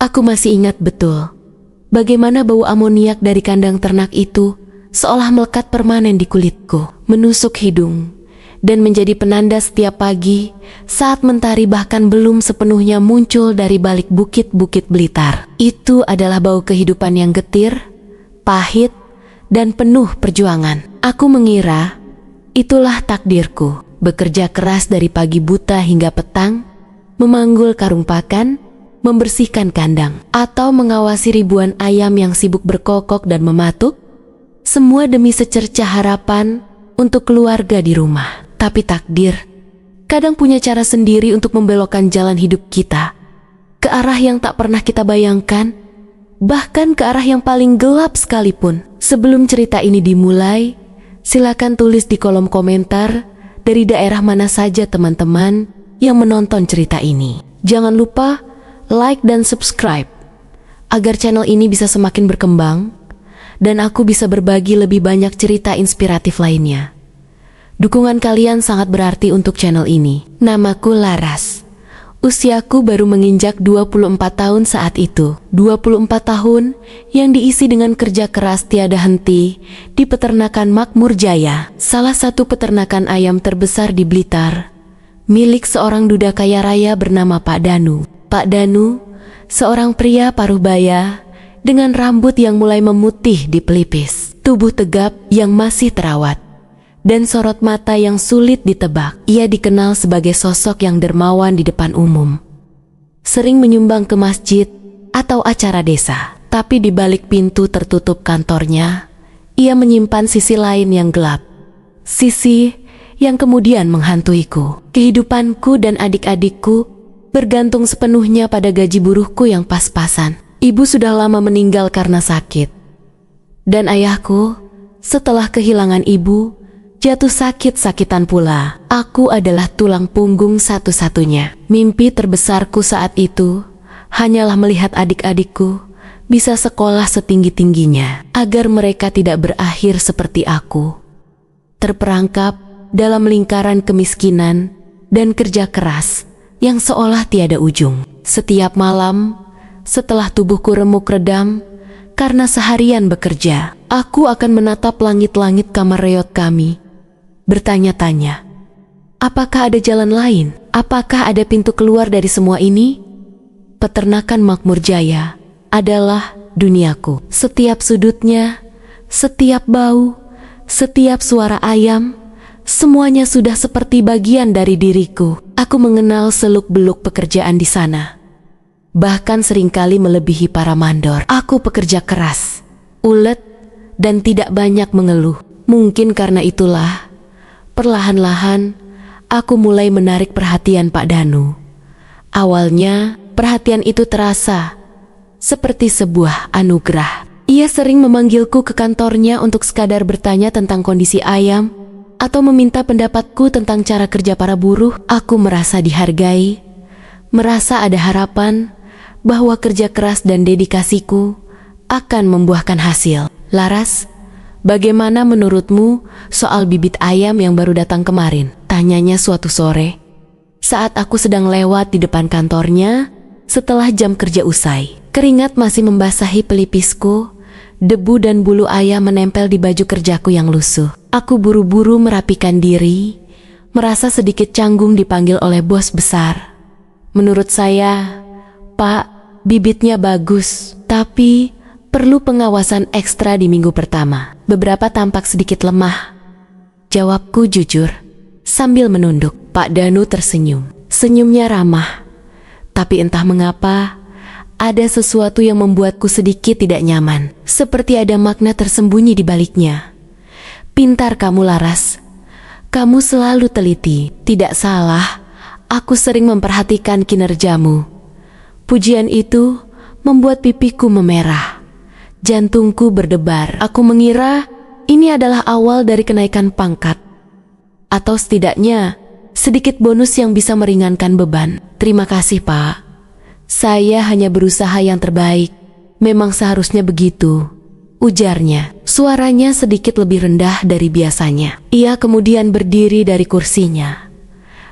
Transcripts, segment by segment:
Aku masih ingat betul bagaimana bau amoniak dari kandang ternak itu seolah melekat permanen di kulitku, menusuk hidung, dan menjadi penanda setiap pagi saat mentari bahkan belum sepenuhnya muncul dari balik bukit-bukit Blitar. Itu adalah bau kehidupan yang getir, pahit, dan penuh perjuangan. Aku mengira itulah takdirku, bekerja keras dari pagi buta hingga petang, memanggul karung pakan, membersihkan kandang, atau mengawasi ribuan ayam yang sibuk berkokok dan mematuk, semua demi secercah harapan untuk keluarga di rumah. Tapi takdir kadang punya cara sendiri untuk membelokkan jalan hidup kita ke arah yang tak pernah kita bayangkan, bahkan ke arah yang paling gelap sekalipun. Sebelum cerita ini dimulai, silakan tulis di kolom komentar dari daerah mana saja teman-teman yang menonton cerita ini. Jangan lupa like dan subscribe agar channel ini bisa semakin berkembang dan aku bisa berbagi lebih banyak cerita inspiratif lainnya. Dukungan kalian sangat berarti untuk channel ini. Namaku Laras. Usiaku baru menginjak 24 tahun saat itu. 24 tahun yang diisi dengan kerja keras tiada henti di peternakan Makmur Jaya, salah satu peternakan ayam terbesar di Blitar, milik seorang duda kaya raya bernama Pak Danu. Pak Danu, seorang pria paruh baya dengan rambut yang mulai memutih di pelipis, tubuh tegap yang masih terawat, dan sorot mata yang sulit ditebak. Ia dikenal sebagai sosok yang dermawan di depan umum, sering menyumbang ke masjid atau acara desa. Tapi di balik pintu tertutup kantornya, ia menyimpan sisi lain yang gelap, sisi yang kemudian menghantuiku. Kehidupanku dan adik-adikku bergantung sepenuhnya pada gaji buruhku yang pas-pasan. Ibu sudah lama meninggal karena sakit, dan ayahku setelah kehilangan ibu jatuh sakit-sakitan pula. Aku adalah tulang punggung satu-satunya. Mimpi terbesarku saat itu hanyalah melihat adik-adikku bisa sekolah setinggi-tingginya, agar mereka tidak berakhir seperti aku, terperangkap dalam lingkaran kemiskinan dan kerja keras yang seolah tiada ujung. Setiap malam, setelah tubuhku remuk redam karena seharian bekerja, aku akan menatap langit-langit kamar reot kami, bertanya-tanya, apakah ada jalan lain? Apakah ada pintu keluar dari semua ini? Peternakan Makmur Jaya adalah duniaku. Setiap sudutnya, setiap bau, setiap suara ayam, semuanya sudah seperti bagian dari diriku. Aku mengenal seluk-beluk pekerjaan di sana, bahkan seringkali melebihi para mandor. Aku pekerja keras, ulet, dan tidak banyak mengeluh. Mungkin karena itulah perlahan-lahan aku mulai menarik perhatian Pak Danu. Awalnya perhatian itu terasa seperti sebuah anugerah. Ia sering memanggilku ke kantornya untuk sekadar bertanya tentang kondisi ayam atau meminta pendapatku tentang cara kerja para buruh. Aku merasa dihargai, merasa ada harapan bahwa kerja keras dan dedikasiku akan membuahkan hasil. Laras, bagaimana menurutmu soal bibit ayam yang baru datang kemarin? Tanyanya suatu sore saat aku sedang lewat di depan kantornya setelah jam kerja usai. Keringat masih membasahi pelipisku, debu dan bulu ayam menempel di baju kerjaku yang lusuh. Aku buru-buru merapikan diri, merasa sedikit canggung dipanggil oleh bos besar. Menurut saya, Pak, bibitnya bagus, tapi perlu pengawasan ekstra di minggu pertama. Beberapa tampak sedikit lemah, jawabku jujur sambil menunduk. Pak Danu tersenyum. Senyumnya ramah, tapi entah mengapa ada sesuatu yang membuatku sedikit tidak nyaman, seperti ada makna tersembunyi di baliknya. Pintar kamu, Laras. Kamu selalu teliti. Tidak salah, aku sering memperhatikan kinerjamu. Pujian itu membuat pipiku memerah. Jantungku berdebar. Aku mengira ini adalah awal dari kenaikan pangkat, atau setidaknya sedikit bonus yang bisa meringankan beban. Terima kasih, Pak. Saya hanya berusaha yang terbaik. Memang seharusnya begitu, ujarnya. Suaranya sedikit lebih rendah dari biasanya. Ia kemudian berdiri dari kursinya,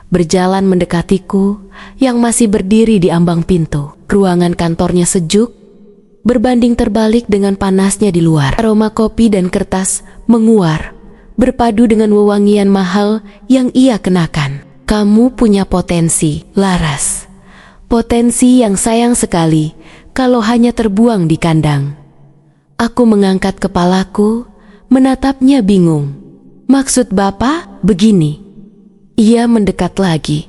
berjalan mendekatiku yang masih berdiri di ambang pintu. Ruangan kantornya sejuk, berbanding terbalik dengan panasnya di luar. Aroma kopi dan kertas menguar, berpadu dengan wewangian mahal yang ia kenakan. Kamu punya potensi, Laras. Potensi yang sayang sekali kalau hanya terbuang di kandang. Aku mengangkat kepalaku, menatapnya bingung. Maksud Bapak begini. Ia mendekat lagi,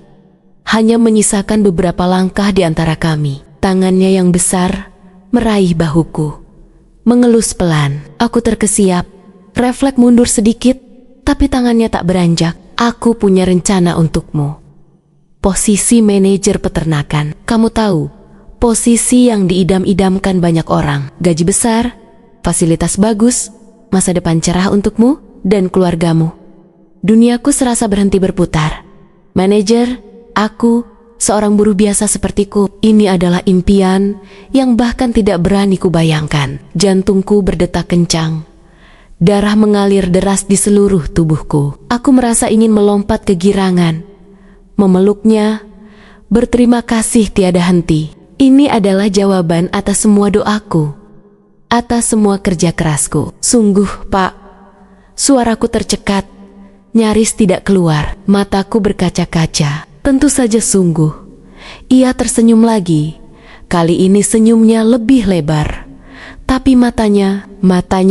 hanya menyisakan beberapa langkah di antara kami. Tangannya yang besar meraih bahuku, mengelus pelan. Aku terkesiap, refleks mundur sedikit, tapi tangannya tak beranjak. Aku punya rencana untukmu. Posisi manajer peternakan. Kamu tahu, posisi yang diidam-idamkan banyak orang. Gaji besar, fasilitas bagus, masa depan cerah untukmu dan keluargamu. Duniaku serasa berhenti berputar. Manajer, aku, seorang buruh biasa sepertiku, ini adalah impian yang bahkan tidak berani kubayangkan. Jantungku berdetak kencang. Darah mengalir deras di seluruh tubuhku. Aku merasa ingin melompat kegirangan, memeluknya, berterima kasih tiada henti. Ini adalah jawaban atas semua doaku, atas semua kerja kerasku. Sungguh, Pak. Suaraku tercekat, nyaris tidak keluar. Mataku berkaca-kaca. Tentu saja sungguh. Ia tersenyum lagi. Kali ini senyumnya lebih lebar. Tapi matanya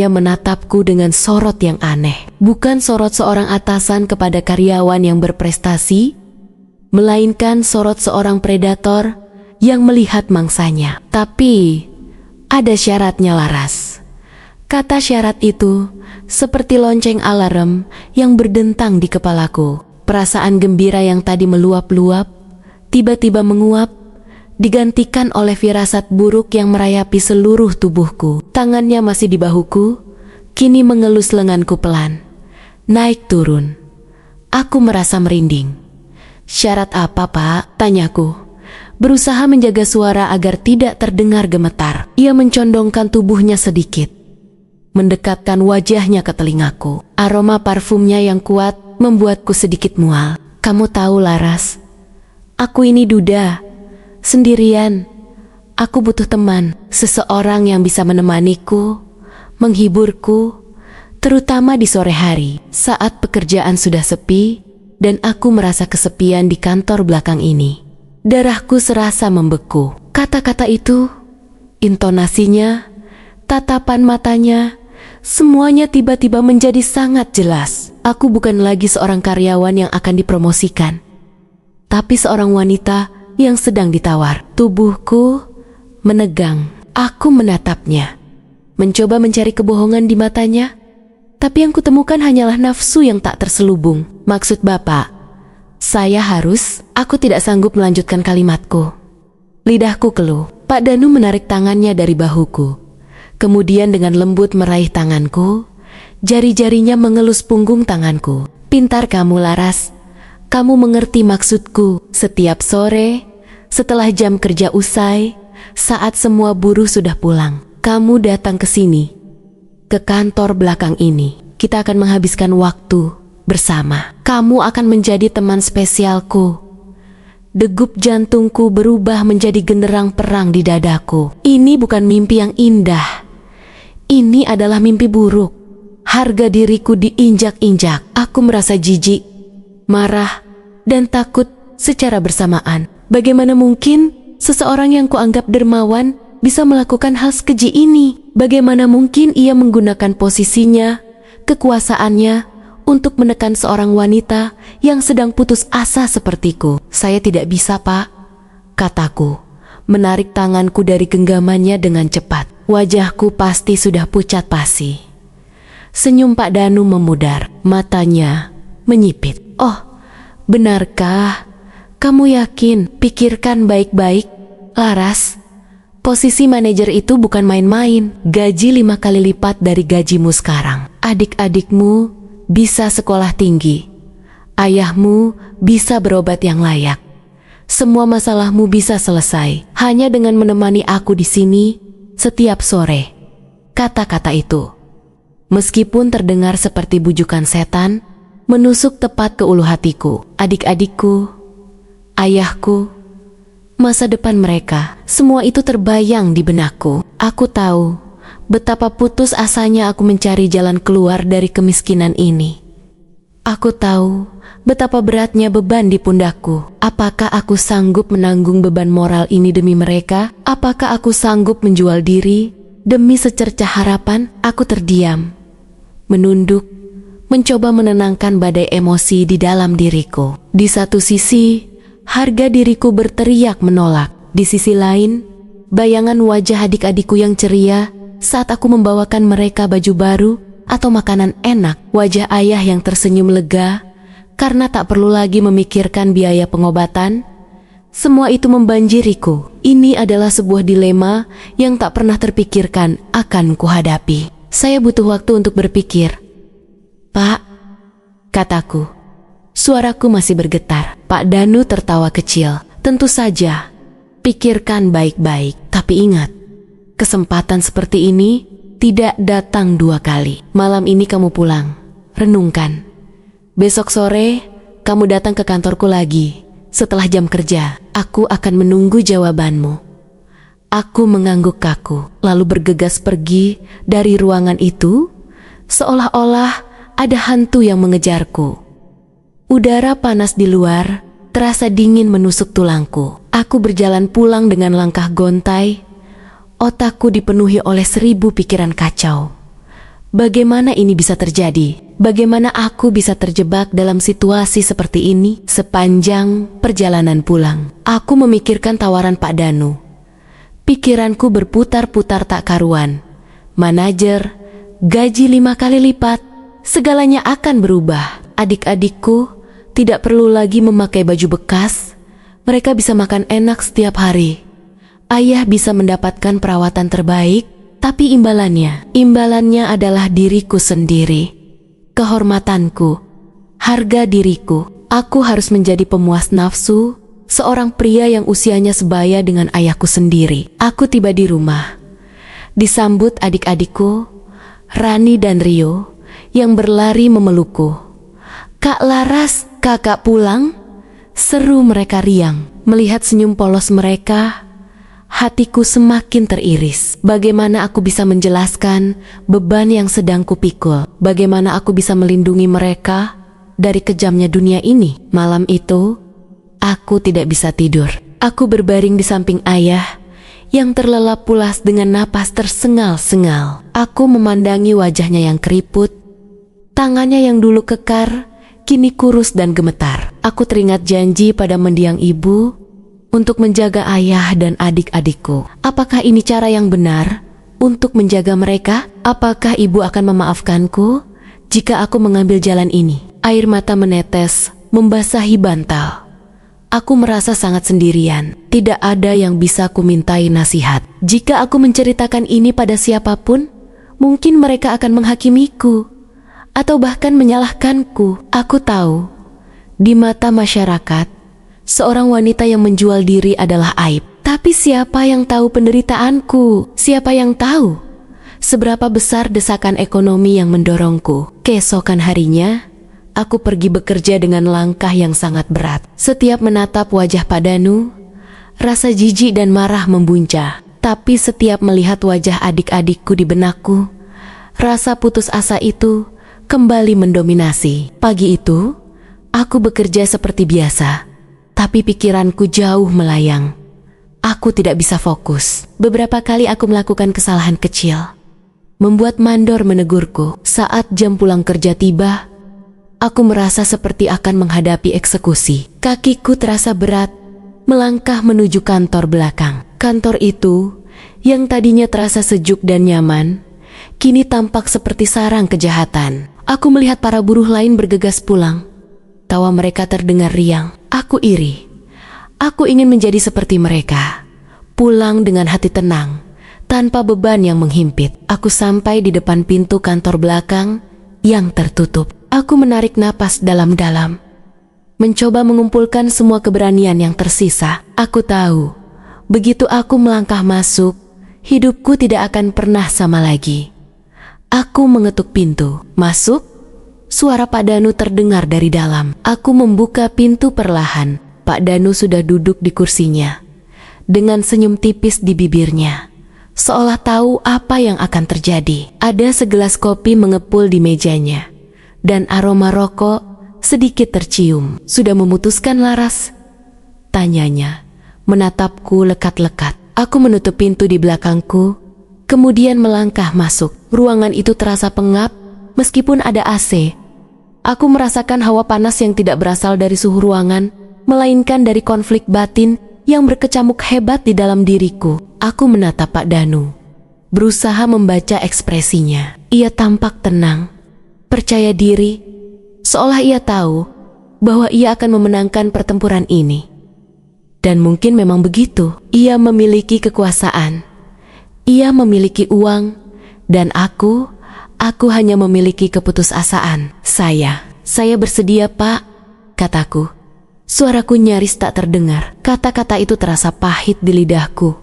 menatapku dengan sorot yang aneh. Bukan sorot seorang atasan kepada karyawan yang berprestasi, melainkan sorot seorang predator yang melihat mangsanya. Tapi ada syaratnya, Laras. Kata syarat itu seperti lonceng alarm yang berdentang di kepalaku. Perasaan gembira yang tadi meluap-luap, tiba-tiba menguap, digantikan oleh firasat buruk yang merayapi seluruh tubuhku. Tangannya masih di bahuku, kini mengelus lenganku pelan. Naik turun. Aku merasa merinding. Syarat apa, Pak? Tanyaku, berusaha menjaga suara agar tidak terdengar gemetar. Ia mencondongkan tubuhnya sedikit, mendekatkan wajahnya ke telingaku. Aroma parfumnya yang kuat membuatku sedikit mual. Kamu tahu, Laras, aku ini duda, sendirian. Aku butuh teman, seseorang yang bisa menemaniku, menghiburku, terutama di sore hari, saat pekerjaan sudah sepi dan aku merasa kesepian di kantor belakang ini. Darahku serasa membeku. Kata-kata itu, intonasinya, tatapan matanya, semuanya tiba-tiba menjadi sangat jelas. Aku bukan lagi seorang karyawan yang akan dipromosikan, tapi seorang wanita yang sedang ditawar. Tubuhku menegang. Aku menatapnya, mencoba mencari kebohongan di matanya, tapi yang kutemukan hanyalah nafsu yang tak terselubung. Maksud Bapak, saya harus... Aku tidak sanggup melanjutkan kalimatku. Lidahku keluh. Pak Danu menarik tangannya dari bahuku, kemudian dengan lembut meraih tanganku. Jari-jarinya mengelus punggung tanganku. Pintar kamu, Laras. Kamu mengerti maksudku. Setiap sore, setelah jam kerja usai, saat semua buruh sudah pulang, kamu datang ke sini, ke kantor belakang ini. Kita akan menghabiskan waktu bersama. Kamu akan menjadi teman spesialku. Degup jantungku berubah menjadi genderang perang di dadaku. Ini bukan mimpi yang indah. Ini adalah mimpi buruk. Harga diriku diinjak-injak. Aku merasa jijik, marah, dan takut secara bersamaan. Bagaimana mungkin seseorang yang kuanggap dermawan bisa melakukan hal sekeji ini? Bagaimana mungkin ia menggunakan posisinya, kekuasaannya, untuk menekan seorang wanita yang sedang putus asa sepertiku? Saya tidak bisa, Pak, kataku, menarik tanganku dari genggamannya dengan cepat. Wajahku pasti sudah pucat pasi. Senyum Pak Danu memudar, matanya menyipit. Oh, benarkah? Kamu yakin? Pikirkan baik-baik, Laras. Posisi manajer itu bukan main-main. Gaji 5 kali lipat dari gajimu sekarang. Adik-adikmu bisa sekolah tinggi. Ayahmu bisa berobat yang layak. Semua masalahmu bisa selesai hanya dengan menemani aku di sini setiap sore. Kata-kata itu, meskipun terdengar seperti bujukan setan, menusuk tepat ke ulu hatiku. Adik-adikku ayahku, masa depan mereka. Semua itu terbayang di benakku. Aku tahu betapa putus asanya aku mencari jalan keluar dari kemiskinan ini. Aku tahu betapa beratnya beban di pundakku. Apakah aku sanggup menanggung beban moral ini demi mereka? Apakah aku sanggup menjual diri demi secercah harapan? Aku terdiam, menunduk, mencoba menenangkan badai emosi di dalam diriku. Di satu sisi, harga diriku berteriak menolak. Di sisi lain, bayangan wajah adik-adikku yang ceria saat aku membawakan mereka baju baru atau makanan enak. Wajah ayah yang tersenyum lega karena tak perlu lagi memikirkan biaya pengobatan. Semua itu membanjiriku. Ini adalah sebuah dilema yang tak pernah terpikirkan akan kuhadapi. Saya butuh waktu untuk berpikir. "Pak," kataku. Suaraku masih bergetar. Pak Danu tertawa kecil. "Tentu saja. Pikirkan baik-baik. Tapi ingat, kesempatan seperti ini tidak datang 2 kali. Malam ini kamu pulang. Renungkan. Besok sore, kamu datang ke kantorku lagi. Setelah jam kerja, aku akan menunggu jawabanmu." Aku mengangguk kaku, lalu bergegas pergi dari ruangan itu, seolah-olah ada hantu yang mengejarku. Udara panas di luar terasa dingin menusuk tulangku. Aku berjalan pulang dengan langkah gontai. Otakku dipenuhi oleh 1000 pikiran kacau. Bagaimana ini bisa terjadi? Bagaimana aku bisa terjebak dalam situasi seperti ini? Sepanjang perjalanan pulang, aku memikirkan tawaran Pak Danu. Pikiranku berputar-putar tak karuan. Manajer, gaji 5 kali lipat, segalanya akan berubah. Adik-adikku tidak perlu lagi memakai baju bekas. Mereka bisa makan enak setiap hari. Ayah bisa mendapatkan perawatan terbaik, tapi imbalannya adalah diriku sendiri. Kehormatanku, harga diriku. Aku harus menjadi pemuas nafsu, seorang pria yang usianya sebaya dengan ayahku sendiri. Aku tiba di rumah, disambut adik-adikku, Rani dan Rio, yang berlari memelukku. "Kak Laras, kakak pulang?" seru mereka riang. Melihat senyum polos mereka, hatiku semakin teriris. Bagaimana aku bisa menjelaskan beban yang sedang kupikul? Bagaimana aku bisa melindungi mereka dari kejamnya dunia ini? Malam itu, aku tidak bisa tidur. Aku berbaring di samping ayah yang terlelap pulas dengan napas tersengal-sengal. Aku memandangi wajahnya yang keriput, tangannya yang dulu kekar kini kurus dan gemetar. Aku teringat janji pada mendiang ibu untuk menjaga ayah dan adik-adikku. Apakah ini cara yang benar untuk menjaga mereka? Apakah ibu akan memaafkanku jika aku mengambil jalan ini? Air mata menetes, membasahi bantal. Aku merasa sangat sendirian. Tidak ada yang bisa kumintai nasihat. Jika aku menceritakan ini pada siapapun, mungkin mereka akan menghakimiku atau bahkan menyalahkanku. Aku tahu, di mata masyarakat, seorang wanita yang menjual diri adalah aib. Tapi siapa yang tahu penderitaanku? Siapa yang tahu seberapa besar desakan ekonomi yang mendorongku? Keesokan harinya, aku pergi bekerja dengan langkah yang sangat berat. Setiap menatap wajah Pak Danu, rasa jijik dan marah membuncah. Tapi setiap melihat wajah adik-adikku di benakku, rasa putus asa itu kembali mendominasi. Pagi itu, aku bekerja seperti biasa, tapi pikiranku jauh melayang. Aku tidak bisa fokus. Beberapa kali aku melakukan kesalahan kecil, membuat mandor menegurku. Saat jam pulang kerja tiba, aku merasa seperti akan menghadapi eksekusi. Kakiku terasa berat, melangkah menuju kantor belakang. Kantor itu, yang tadinya terasa sejuk dan nyaman, kini tampak seperti sarang kejahatan. Aku melihat para buruh lain bergegas pulang. Tawa mereka terdengar riang. Aku iri. Aku ingin menjadi seperti mereka. Pulang dengan hati tenang, tanpa beban yang menghimpit. Aku sampai di depan pintu kantor belakang yang tertutup. Aku menarik napas dalam-dalam, mencoba mengumpulkan semua keberanian yang tersisa. Aku tahu, begitu aku melangkah masuk, hidupku tidak akan pernah sama lagi. Aku mengetuk pintu. "Masuk?" Suara Pak Danu terdengar dari dalam. Aku membuka pintu perlahan. Pak Danu sudah duduk di kursinya, dengan senyum tipis di bibirnya, seolah tahu apa yang akan terjadi. Ada segelas kopi mengepul di mejanya, dan aroma rokok sedikit tercium. "Sudah memutuskan, Laras?" tanyanya, menatapku lekat-lekat. Aku menutup pintu di belakangku, kemudian melangkah masuk. Ruangan itu terasa pengap, meskipun ada AC. Aku merasakan hawa panas yang tidak berasal dari suhu ruangan, melainkan dari konflik batin yang berkecamuk hebat di dalam diriku. Aku menatap Pak Danu, berusaha membaca ekspresinya. Ia tampak tenang, percaya diri, seolah ia tahu bahwa ia akan memenangkan pertempuran ini. Dan mungkin memang begitu. Ia memiliki kekuasaan, ia memiliki uang, dan aku hanya memiliki keputusasaan. Saya bersedia, Pak, kataku. Suaraku nyaris tak terdengar. Kata-kata itu terasa pahit di lidahku,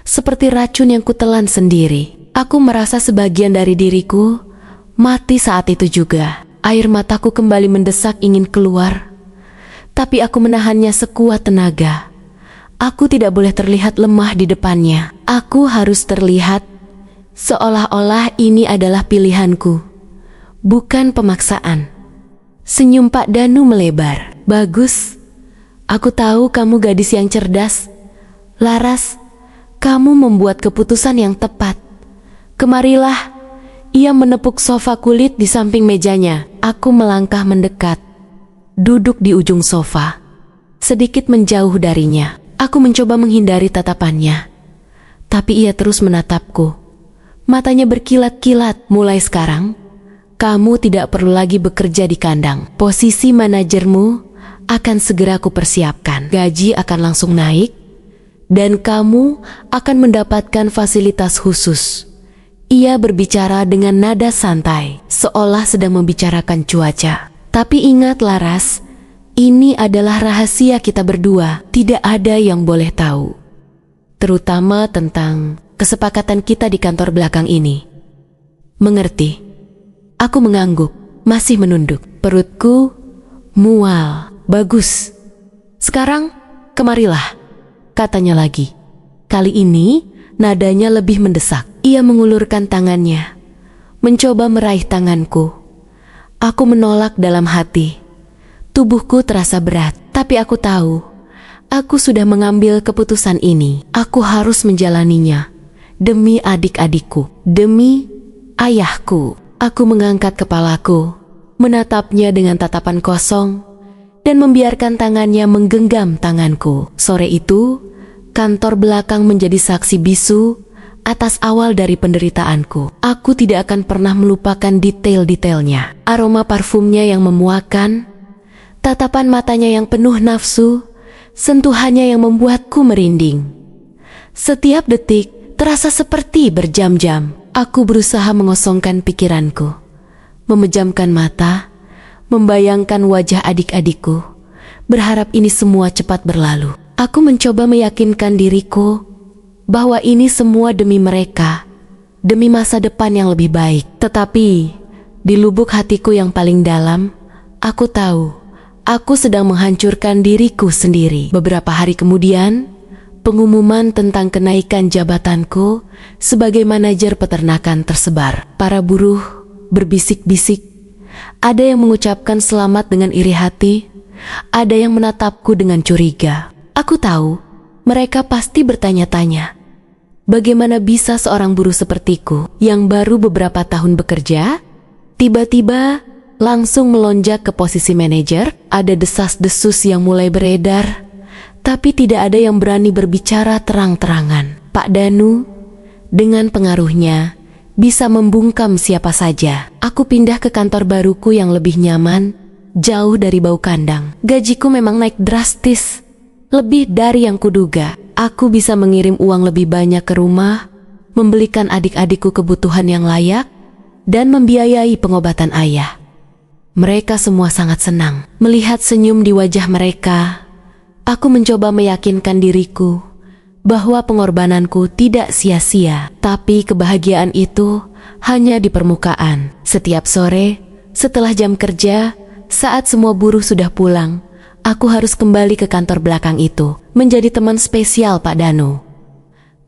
seperti racun yang kutelan sendiri. Aku merasa sebagian dari diriku mati saat itu juga. Air mataku kembali mendesak ingin keluar, tapi aku menahannya sekuat tenaga. Aku tidak boleh terlihat lemah di depannya. Aku harus terlihat seolah-olah ini adalah pilihanku, bukan pemaksaan. Senyum Pak Danu melebar. "Bagus. Aku tahu kamu gadis yang cerdas. Laras, kamu membuat keputusan yang tepat. Kemarilah." Ia menepuk sofa kulit di samping mejanya. Aku melangkah mendekat, duduk di ujung sofa, sedikit menjauh darinya. Aku mencoba menghindari tatapannya, tapi ia terus menatapku. Matanya berkilat-kilat. "Mulai sekarang, kamu tidak perlu lagi bekerja di kandang. Posisi manajermu akan segera kupersiapkan. Gaji akan langsung naik, dan kamu akan mendapatkan fasilitas khusus." Ia berbicara dengan nada santai, seolah sedang membicarakan cuaca. "Tapi ingat, Laras, ini adalah rahasia kita berdua. Tidak ada yang boleh tahu, terutama tentang kesepakatan kita di kantor belakang ini. Mengerti?" Aku mengangguk, masih menunduk. Perutku mual. "Bagus. Sekarang kemarilah," katanya lagi. Kali ini nadanya lebih mendesak. Ia mengulurkan tangannya, mencoba meraih tanganku. Aku menolak dalam hati. Tubuhku terasa berat, tapi aku tahu aku sudah mengambil keputusan ini. Aku harus menjalaninya demi adik-adikku, demi ayahku. Aku mengangkat kepalaku, menatapnya dengan tatapan kosong, dan membiarkan tangannya menggenggam tanganku. Sore itu, kantor belakang menjadi saksi bisu atas awal dari penderitaanku. Aku tidak akan pernah melupakan detail-detailnya. Aroma parfumnya yang memuakan, tatapan matanya yang penuh nafsu, sentuhannya yang membuatku merinding. Setiap detik terasa seperti berjam-jam. Aku berusaha mengosongkan pikiranku, memejamkan mata, membayangkan wajah adik-adikku, berharap ini semua cepat berlalu. Aku mencoba meyakinkan diriku bahwa ini semua demi mereka, demi masa depan yang lebih baik. Tetapi di lubuk hatiku yang paling dalam, aku tahu aku sedang menghancurkan diriku sendiri. Beberapa hari kemudian, pengumuman tentang kenaikan jabatanku sebagai manajer peternakan tersebar. Para buruh berbisik-bisik. Ada yang mengucapkan selamat dengan iri hati, ada yang menatapku dengan curiga. Aku tahu mereka pasti bertanya-tanya, bagaimana bisa seorang buruh sepertiku yang baru beberapa tahun bekerja, tiba-tiba langsung melonjak ke posisi manajer. Ada desas-desus yang mulai beredar, tapi tidak ada yang berani berbicara terang-terangan. Pak Danu dengan pengaruhnya bisa membungkam siapa saja. Aku pindah ke kantor baruku yang lebih nyaman, jauh dari bau kandang. Gajiku memang naik drastis, lebih dari yang kuduga. Aku bisa mengirim uang lebih banyak ke rumah, membelikan adik-adikku kebutuhan yang layak, dan membiayai pengobatan ayah. Mereka semua sangat senang. Melihat senyum di wajah mereka, aku mencoba meyakinkan diriku bahwa pengorbananku tidak sia-sia. Tapi kebahagiaan itu hanya di permukaan. Setiap sore, setelah jam kerja, saat semua buruh sudah pulang, Aku harus kembali ke kantor belakang itu, menjadi teman spesial Pak Danu.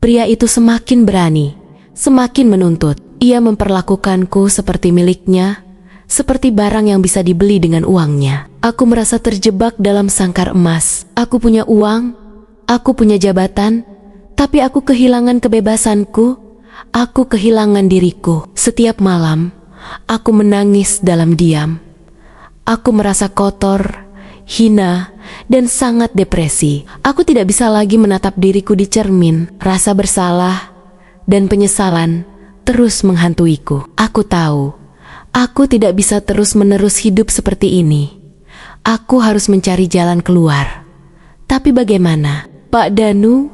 Pria itu semakin berani, semakin menuntut. Ia memperlakukanku seperti miliknya, seperti barang yang bisa dibeli dengan uangnya. Aku merasa terjebak dalam sangkar emas. Aku punya uang, aku punya jabatan, tapi aku kehilangan kebebasanku, aku kehilangan diriku. Setiap malam, aku menangis dalam diam. Aku merasa kotor, hina, dan sangat depresi. Aku tidak bisa lagi menatap diriku di cermin. Rasa bersalah dan penyesalan terus menghantuiku. Aku tahu, aku tidak bisa terus-menerus hidup seperti ini. Aku harus mencari jalan keluar. Tapi bagaimana? Pak Danu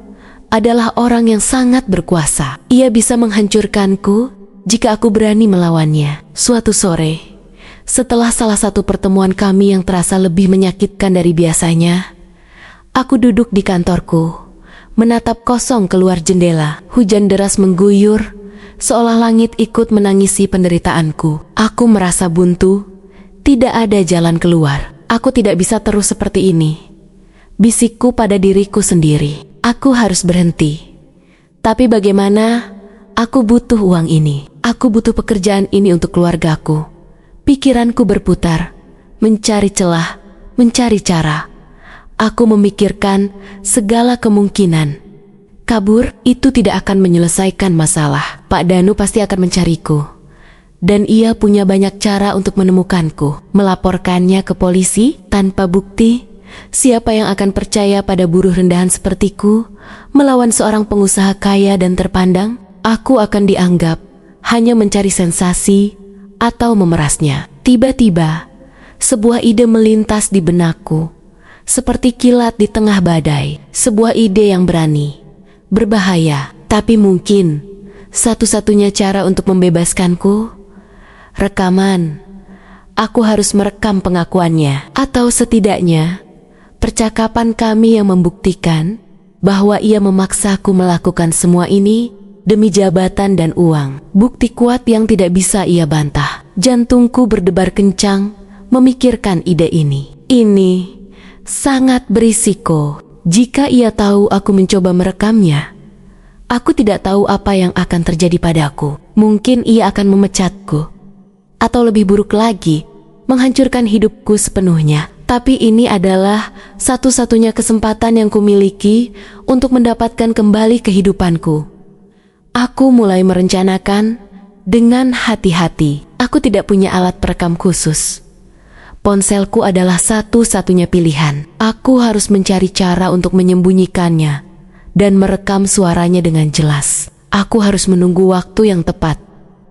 adalah orang yang sangat berkuasa. Ia bisa menghancurkanku jika aku berani melawannya. Suatu sore, setelah salah satu pertemuan kami yang terasa lebih menyakitkan dari biasanya, aku duduk di kantorku, menatap kosong keluar jendela. Hujan deras mengguyur, seolah langit ikut menangisi penderitaanku. Aku merasa buntu, tidak ada jalan keluar. Aku tidak bisa terus seperti ini. Bisikku pada diriku sendiri. Aku harus berhenti. Tapi bagaimana? Aku butuh uang ini. Aku butuh pekerjaan ini untuk keluargaku. Pikiranku berputar, mencari celah, mencari cara. Aku memikirkan segala kemungkinan. Kabur itu tidak akan menyelesaikan masalah. Pak Danu pasti akan mencariku. Dan ia punya banyak cara untuk menemukanku. Melaporkannya ke polisi tanpa bukti. Siapa yang akan percaya pada buruh rendahan sepertiku? Melawan seorang pengusaha kaya dan terpandang? Aku akan dianggap hanya mencari sensasi atau memerasnya. Tiba-tiba, sebuah ide melintas di benakku, seperti kilat di tengah badai. Sebuah ide yang berani, berbahaya, tapi mungkin satu-satunya cara untuk membebaskanku, rekaman. Aku harus merekam pengakuannya, atau setidaknya percakapan kami yang membuktikan bahwa ia memaksaku melakukan semua ini demi jabatan dan uang. Bukti kuat yang tidak bisa ia bantah. Jantungku berdebar kencang memikirkan ide ini. Ini sangat berisiko. Jika ia tahu aku mencoba merekamnya, aku tidak tahu apa yang akan terjadi padaku. Mungkin ia akan memecatku, atau lebih buruk lagi, menghancurkan hidupku sepenuhnya. Tapi ini adalah satu-satunya kesempatan yang kumiliki untuk mendapatkan kembali kehidupanku. Aku mulai merencanakan dengan hati-hati. Aku tidak punya alat perekam khusus. Ponselku adalah satu-satunya pilihan. Aku harus mencari cara untuk menyembunyikannya dan merekam suaranya dengan jelas. Aku harus menunggu waktu yang tepat.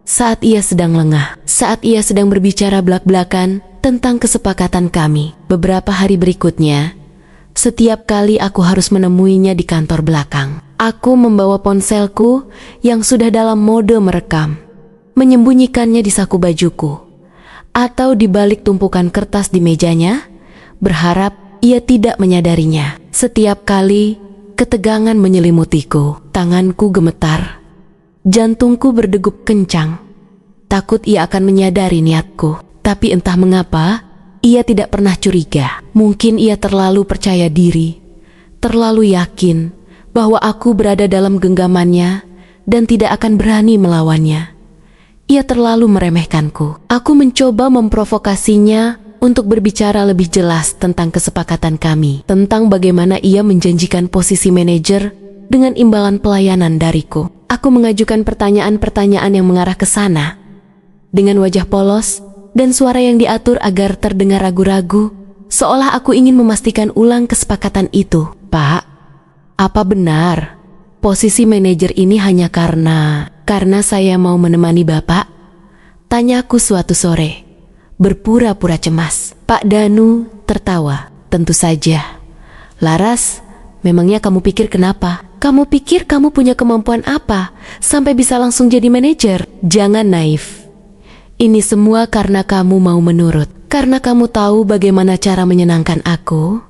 Saat ia sedang lengah, saat ia sedang berbicara belak-belakan tentang kesepakatan kami. Beberapa hari berikutnya, setiap kali aku harus menemuinya di kantor belakang, aku membawa ponselku yang sudah dalam mode merekam, menyembunyikannya di saku bajuku, atau di balik tumpukan kertas di mejanya, berharap ia tidak menyadarinya. Setiap kali ketegangan menyelimutiku, tanganku gemetar, jantungku berdegup kencang, takut ia akan menyadari niatku. Tapi entah mengapa, ia tidak pernah curiga. Mungkin ia terlalu percaya diri, terlalu yakin bahwa aku berada dalam genggamannya dan tidak akan berani melawannya. Ia terlalu meremehkanku. Aku mencoba memprovokasinya untuk berbicara lebih jelas tentang kesepakatan kami, tentang bagaimana ia menjanjikan posisi manajer dengan imbalan pelayanan dariku. Aku mengajukan pertanyaan-pertanyaan yang mengarah ke sana, dengan wajah polos dan suara yang diatur agar terdengar ragu-ragu, seolah aku ingin memastikan ulang kesepakatan itu. Pak, apa benar posisi manajer ini hanya karena saya mau menemani Bapak? Tanyaku suatu sore, berpura-pura cemas. Pak Danu tertawa. Tentu saja. Laras, memangnya kamu pikir kenapa? Kamu pikir kamu punya kemampuan apa sampai bisa langsung jadi manajer? Jangan naif. Ini semua karena kamu mau menurut. Karena kamu tahu bagaimana cara menyenangkan aku.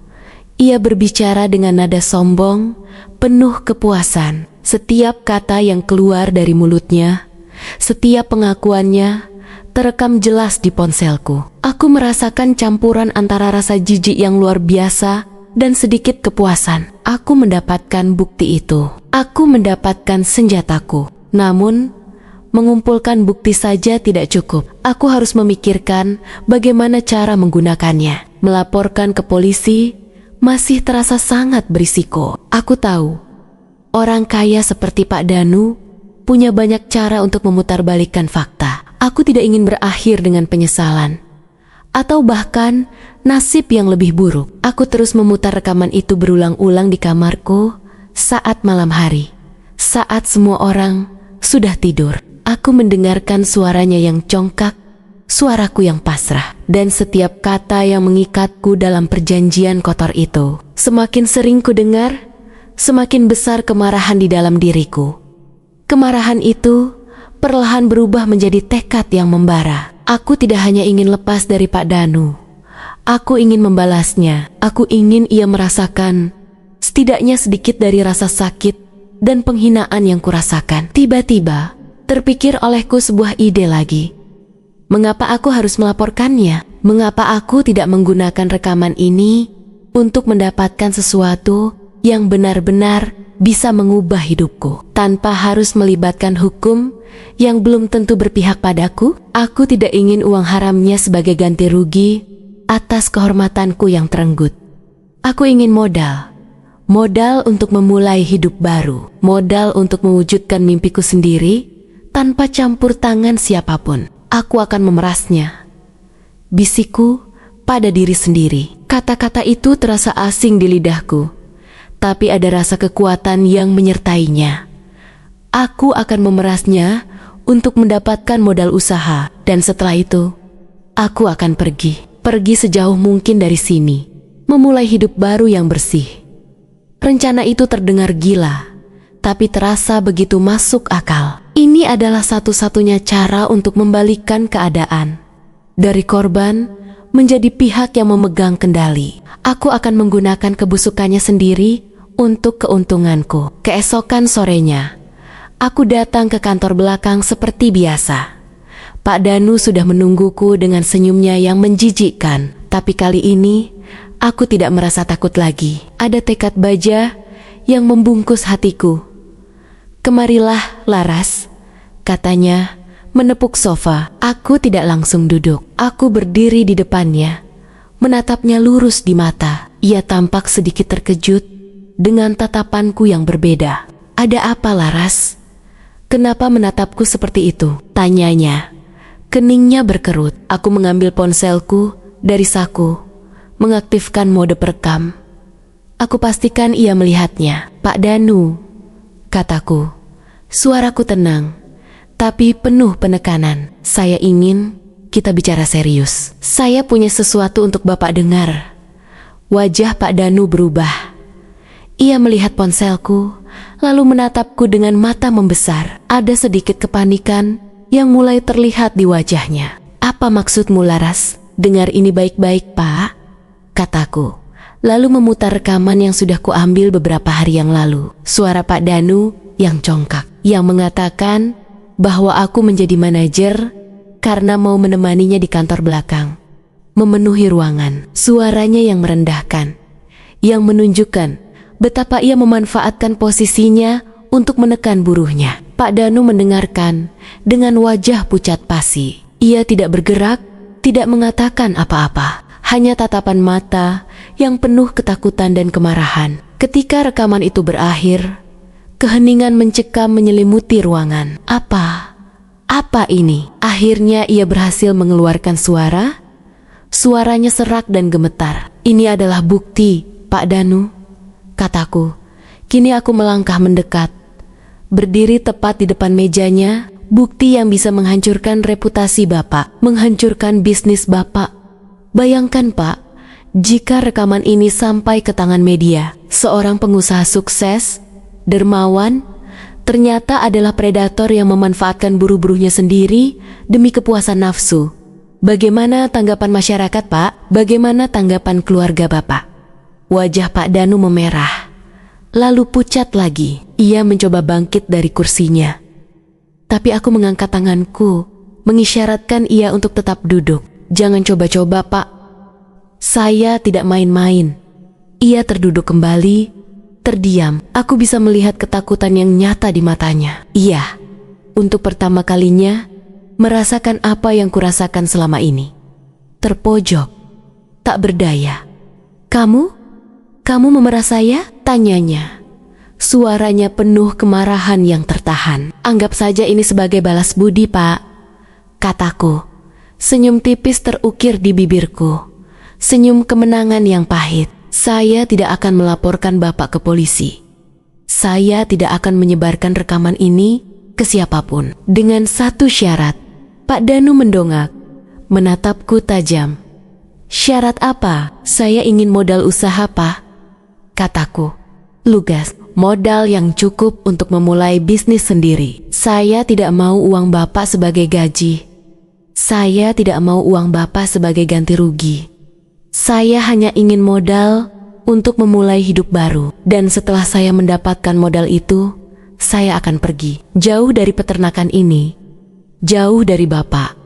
Ia berbicara dengan nada sombong, penuh kepuasan. Setiap kata yang keluar dari mulutnya, setiap pengakuannya, terekam jelas di ponselku. Aku merasakan campuran antara rasa jijik yang luar biasa dan sedikit kepuasan. Aku mendapatkan bukti itu. Aku mendapatkan senjataku. Namun, mengumpulkan bukti saja tidak cukup. Aku harus memikirkan bagaimana cara menggunakannya. Melaporkan ke polisi masih terasa sangat berisiko. Aku tahu, orang kaya seperti Pak Danu punya banyak cara untuk memutarbalikkan fakta. Aku tidak ingin berakhir dengan penyesalan atau bahkan nasib yang lebih buruk. Aku terus memutar rekaman itu berulang-ulang di kamarku saat malam hari. Saat semua orang sudah tidur, aku mendengarkan suaranya yang congkak, suaraku yang pasrah, dan setiap kata yang mengikatku dalam perjanjian kotor itu. Semakin sering ku dengar, semakin besar kemarahan di dalam diriku. Kemarahan itu perlahan berubah menjadi tekad yang membara. Aku tidak hanya ingin lepas dari Pak Danu. Aku ingin membalasnya. Aku ingin ia merasakan setidaknya sedikit dari rasa sakit dan penghinaan yang kurasakan. Tiba-tiba terpikir olehku sebuah ide lagi. Mengapa aku harus melaporkannya? Mengapa aku tidak menggunakan rekaman ini untuk mendapatkan sesuatu yang benar-benar bisa mengubah hidupku tanpa harus melibatkan hukum yang belum tentu berpihak padaku? Aku tidak ingin uang haramnya sebagai ganti rugi atas kehormatanku yang terenggut. Aku ingin modal untuk memulai hidup baru, modal untuk mewujudkan mimpiku sendiri tanpa campur tangan siapapun. Aku akan memerasnya, bisikku pada diri sendiri. Kata-kata itu terasa asing di lidahku, tapi ada rasa kekuatan yang menyertainya. Aku akan memerasnya untuk mendapatkan modal usaha, dan setelah itu, aku akan pergi sejauh mungkin dari sini, memulai hidup baru yang bersih. Rencana itu terdengar gila, tapi terasa begitu masuk akal. Ini adalah satu-satunya cara untuk membalikkan keadaan. Dari korban menjadi pihak yang memegang kendali. Aku akan menggunakan kebusukannya sendiri untuk keuntunganku. Keesokan sorenya, aku datang ke kantor belakang seperti biasa. Pak Danu sudah menungguku dengan senyumnya yang menjijikkan. Tapi kali ini, aku tidak merasa takut lagi. Ada tekad baja yang membungkus hatiku. "Kemarilah, Laras," katanya, menepuk sofa. Aku tidak langsung duduk. Aku berdiri di depannya, menatapnya lurus di mata. Ia tampak sedikit terkejut dengan tatapanku yang berbeda. "Ada apa, Laras? Kenapa menatapku seperti itu?" tanyanya. Keningnya berkerut. Aku mengambil ponselku dari saku, mengaktifkan mode perekam. Aku pastikan ia melihatnya. "Pak Danu," kataku. Suaraku tenang, tapi penuh penekanan. "Saya ingin kita bicara serius. Saya punya sesuatu untuk Bapak dengar." Wajah Pak Danu berubah. Ia melihat ponselku, lalu menatapku dengan mata membesar. Ada sedikit kepanikan yang mulai terlihat di wajahnya. "Apa maksudmu, Laras? Dengar ini baik-baik, Pak," kataku. Lalu memutar rekaman yang sudah kuambil beberapa hari yang lalu. Suara Pak Danu yang congkak, yang mengatakan bahwa aku menjadi manajer karena mau menemaninya di kantor belakang, memenuhi ruangan. Suaranya yang merendahkan, yang menunjukkan betapa ia memanfaatkan posisinya untuk menekan buruhnya. Pak Danu mendengarkan dengan wajah pucat pasi. Ia tidak bergerak, tidak mengatakan apa-apa, hanya tatapan mata yang penuh ketakutan dan kemarahan. Ketika rekaman itu berakhir, keheningan mencekam menyelimuti ruangan. Apa ini? Akhirnya ia berhasil mengeluarkan suara. Suaranya serak dan gemetar. "Ini adalah bukti, Pak Danu," kataku. Kini aku melangkah mendekat, berdiri tepat di depan mejanya. Bukti yang bisa menghancurkan reputasi Bapak, menghancurkan bisnis Bapak. Bayangkan, Pak, jika rekaman ini sampai ke tangan media, seorang pengusaha sukses, dermawan, ternyata adalah predator yang memanfaatkan buruh-buruhnya sendiri demi kepuasan nafsu. Bagaimana tanggapan masyarakat, Pak? Bagaimana tanggapan keluarga Bapak? Wajah Pak Danu memerah, lalu pucat lagi. Ia mencoba bangkit dari kursinya, tapi aku mengangkat tanganku, mengisyaratkan ia untuk tetap duduk. Jangan coba-coba, Pak. Saya tidak main-main. Ia terduduk kembali, terdiam. Aku bisa melihat ketakutan yang nyata di matanya. Iya, untuk pertama kalinya, merasakan apa yang kurasakan selama ini. Terpojok, tak berdaya. Kamu memerah saya? Tanyanya. Suaranya penuh kemarahan yang tertahan. Anggap saja ini sebagai balas budi, Pak, kataku. Senyum tipis terukir di bibirku. Senyum kemenangan yang pahit. Saya tidak akan melaporkan Bapak ke polisi. Saya tidak akan menyebarkan rekaman ini ke siapapun. Dengan satu syarat. Pak Danu mendongak, menatapku tajam. Syarat apa? Saya ingin modal usaha, Pak, kataku. Lugas, modal yang cukup untuk memulai bisnis sendiri. Saya tidak mau uang Bapak sebagai gaji. Saya tidak mau uang Bapak sebagai ganti rugi. Saya hanya ingin modal untuk memulai hidup baru. Dan setelah saya mendapatkan modal itu, saya akan pergi. Jauh dari peternakan ini. Jauh dari Bapak.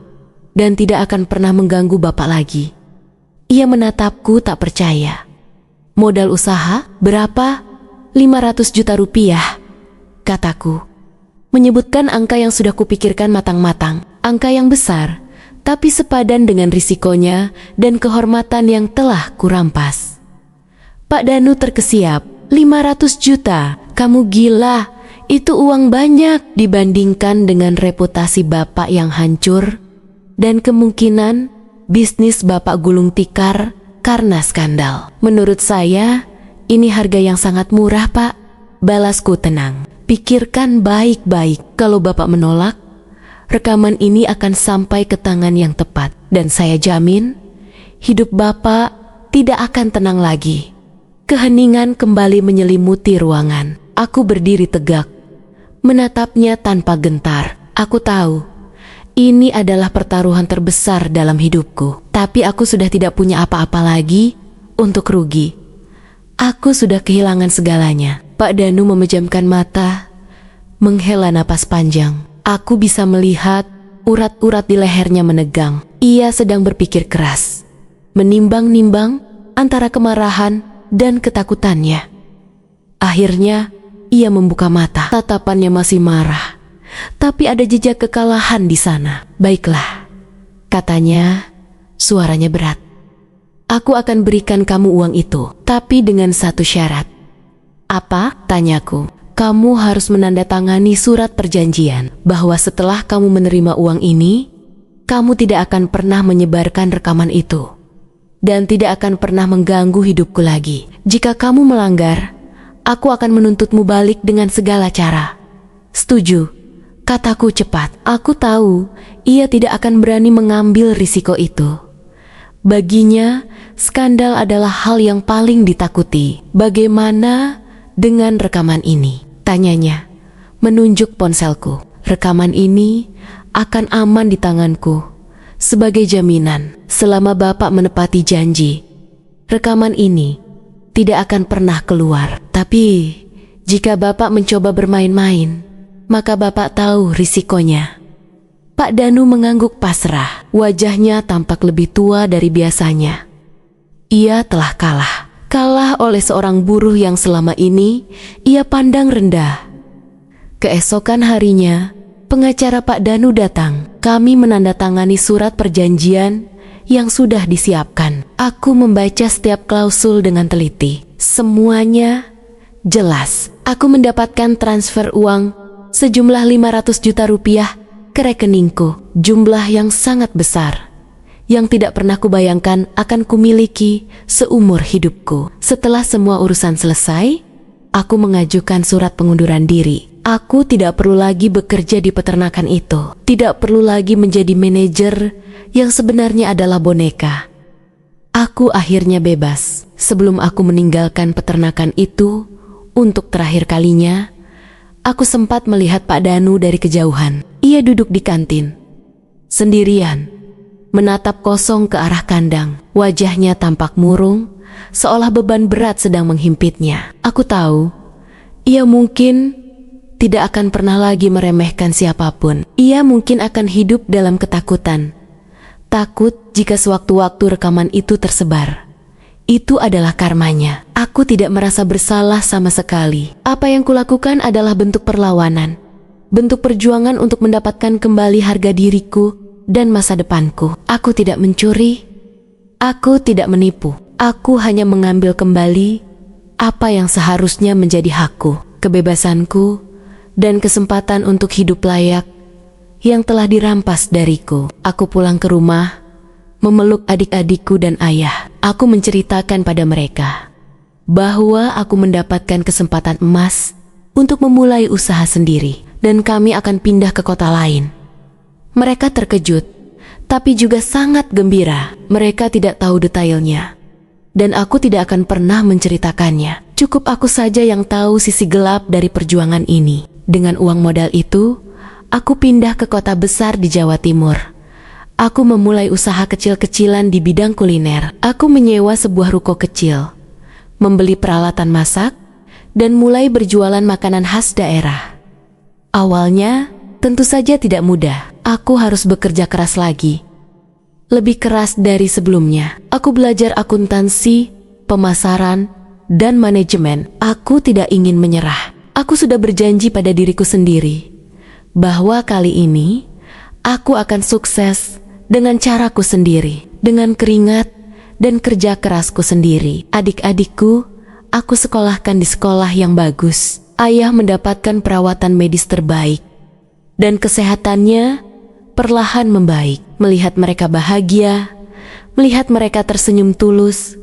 Dan tidak akan pernah mengganggu Bapak lagi. Ia menatapku tak percaya. Modal usaha? Berapa? 500 juta rupiah, kataku. Menyebutkan angka yang sudah kupikirkan matang-matang. Angka yang besar, tapi sepadan dengan risikonya dan kehormatan yang telah kurampas. Pak Danu terkesiap. 500 juta? Kamu gila. Itu uang banyak dibandingkan dengan reputasi Bapak yang hancur dan kemungkinan bisnis Bapak gulung tikar karena skandal. Menurut saya, ini harga yang sangat murah, Pak, balasku tenang. Pikirkan baik-baik. Kalau Bapak menolak, rekaman ini akan sampai ke tangan yang tepat. Dan saya jamin, hidup Bapak tidak akan tenang lagi. Keheningan kembali menyelimuti ruangan. Aku berdiri tegak, menatapnya tanpa gentar. Aku tahu, ini adalah pertaruhan terbesar dalam hidupku. Tapi aku sudah tidak punya apa-apa lagi untuk rugi. Aku sudah kehilangan segalanya. Pak Danu memejamkan mata, menghela napas panjang. Aku bisa melihat urat-urat di lehernya menegang. Ia sedang berpikir keras, menimbang-nimbang antara kemarahan dan ketakutannya. Akhirnya, ia membuka mata. Tatapannya masih marah, tapi ada jejak kekalahan di sana. Baiklah, katanya, suaranya berat. Aku akan berikan kamu uang itu, tapi dengan satu syarat. Apa? Tanyaku. Kamu harus menandatangani surat perjanjian bahwa setelah kamu menerima uang ini, kamu tidak akan pernah menyebarkan rekaman itu dan tidak akan pernah mengganggu hidupku lagi. Jika kamu melanggar, aku akan menuntutmu balik dengan segala cara. Setuju? Kataku cepat. Aku tahu ia tidak akan berani mengambil risiko itu. Baginya, skandal adalah hal yang paling ditakuti. Bagaimana dengan rekaman ini? Tanyanya, menunjuk ponselku. Rekaman ini akan aman di tanganku sebagai jaminan selama Bapak menepati janji. Rekaman ini tidak akan pernah keluar. Tapi, jika Bapak mencoba bermain-main, maka Bapak tahu risikonya. Pak Danu mengangguk pasrah. Wajahnya tampak lebih tua dari biasanya. Ia telah kalah. Kalah oleh seorang buruh yang selama ini ia pandang rendah. Keesokan harinya, pengacara Pak Danu datang. Kami menandatangani surat perjanjian yang sudah disiapkan. Aku membaca setiap klausul dengan teliti. Semuanya jelas. Aku mendapatkan transfer uang sejumlah 500 juta rupiah ke rekeningku, jumlah yang sangat besar, yang tidak pernah kubayangkan akan kumiliki seumur hidupku. Setelah semua urusan selesai, aku mengajukan surat pengunduran diri. Aku tidak perlu lagi bekerja di peternakan itu, tidak perlu lagi menjadi manajer yang sebenarnya adalah boneka. Aku akhirnya bebas. Sebelum aku meninggalkan peternakan itu untuk terakhir kalinya, aku sempat melihat Pak Danu dari kejauhan. Ia duduk di kantin, sendirian, menatap kosong ke arah kandang. Wajahnya tampak murung, seolah beban berat sedang menghimpitnya. Aku tahu, ia mungkin tidak akan pernah lagi meremehkan siapapun. Ia mungkin akan hidup dalam ketakutan. Takut jika sewaktu-waktu rekaman itu tersebar. Itu adalah karmanya. Aku tidak merasa bersalah sama sekali. Apa yang kulakukan adalah bentuk perlawanan. Bentuk perjuangan untuk mendapatkan kembali harga diriku dan masa depanku. Aku tidak mencuri. Aku tidak menipu. Aku hanya mengambil kembali apa yang seharusnya menjadi hakku, kebebasanku, dan kesempatan untuk hidup layak yang telah dirampas dariku. Aku pulang ke rumah, memeluk adik-adikku dan ayah. Aku menceritakan pada mereka bahwa aku mendapatkan kesempatan emas untuk memulai usaha sendiri dan kami akan pindah ke kota lain. Mereka terkejut, tapi juga sangat gembira. Mereka tidak tahu detailnya, dan aku tidak akan pernah menceritakannya. Cukup aku saja yang tahu sisi gelap dari perjuangan ini. Dengan uang modal itu, aku pindah ke kota besar di Jawa Timur. Aku memulai usaha kecil-kecilan di bidang kuliner. Aku menyewa sebuah ruko kecil, membeli peralatan masak, dan mulai berjualan makanan khas daerah. Awalnya, tentu saja tidak mudah. Aku harus bekerja keras lagi. Lebih keras dari sebelumnya. Aku belajar akuntansi, pemasaran, dan manajemen. Aku tidak ingin menyerah. Aku sudah berjanji pada diriku sendiri bahwa kali ini aku akan sukses dengan caraku sendiri, dengan keringat dan kerja kerasku sendiri. Adik-adikku, aku sekolahkan di sekolah yang bagus. Ayah mendapatkan perawatan medis terbaik, dan kesehatannya perlahan membaik. Melihat mereka bahagia, melihat mereka tersenyum tulus,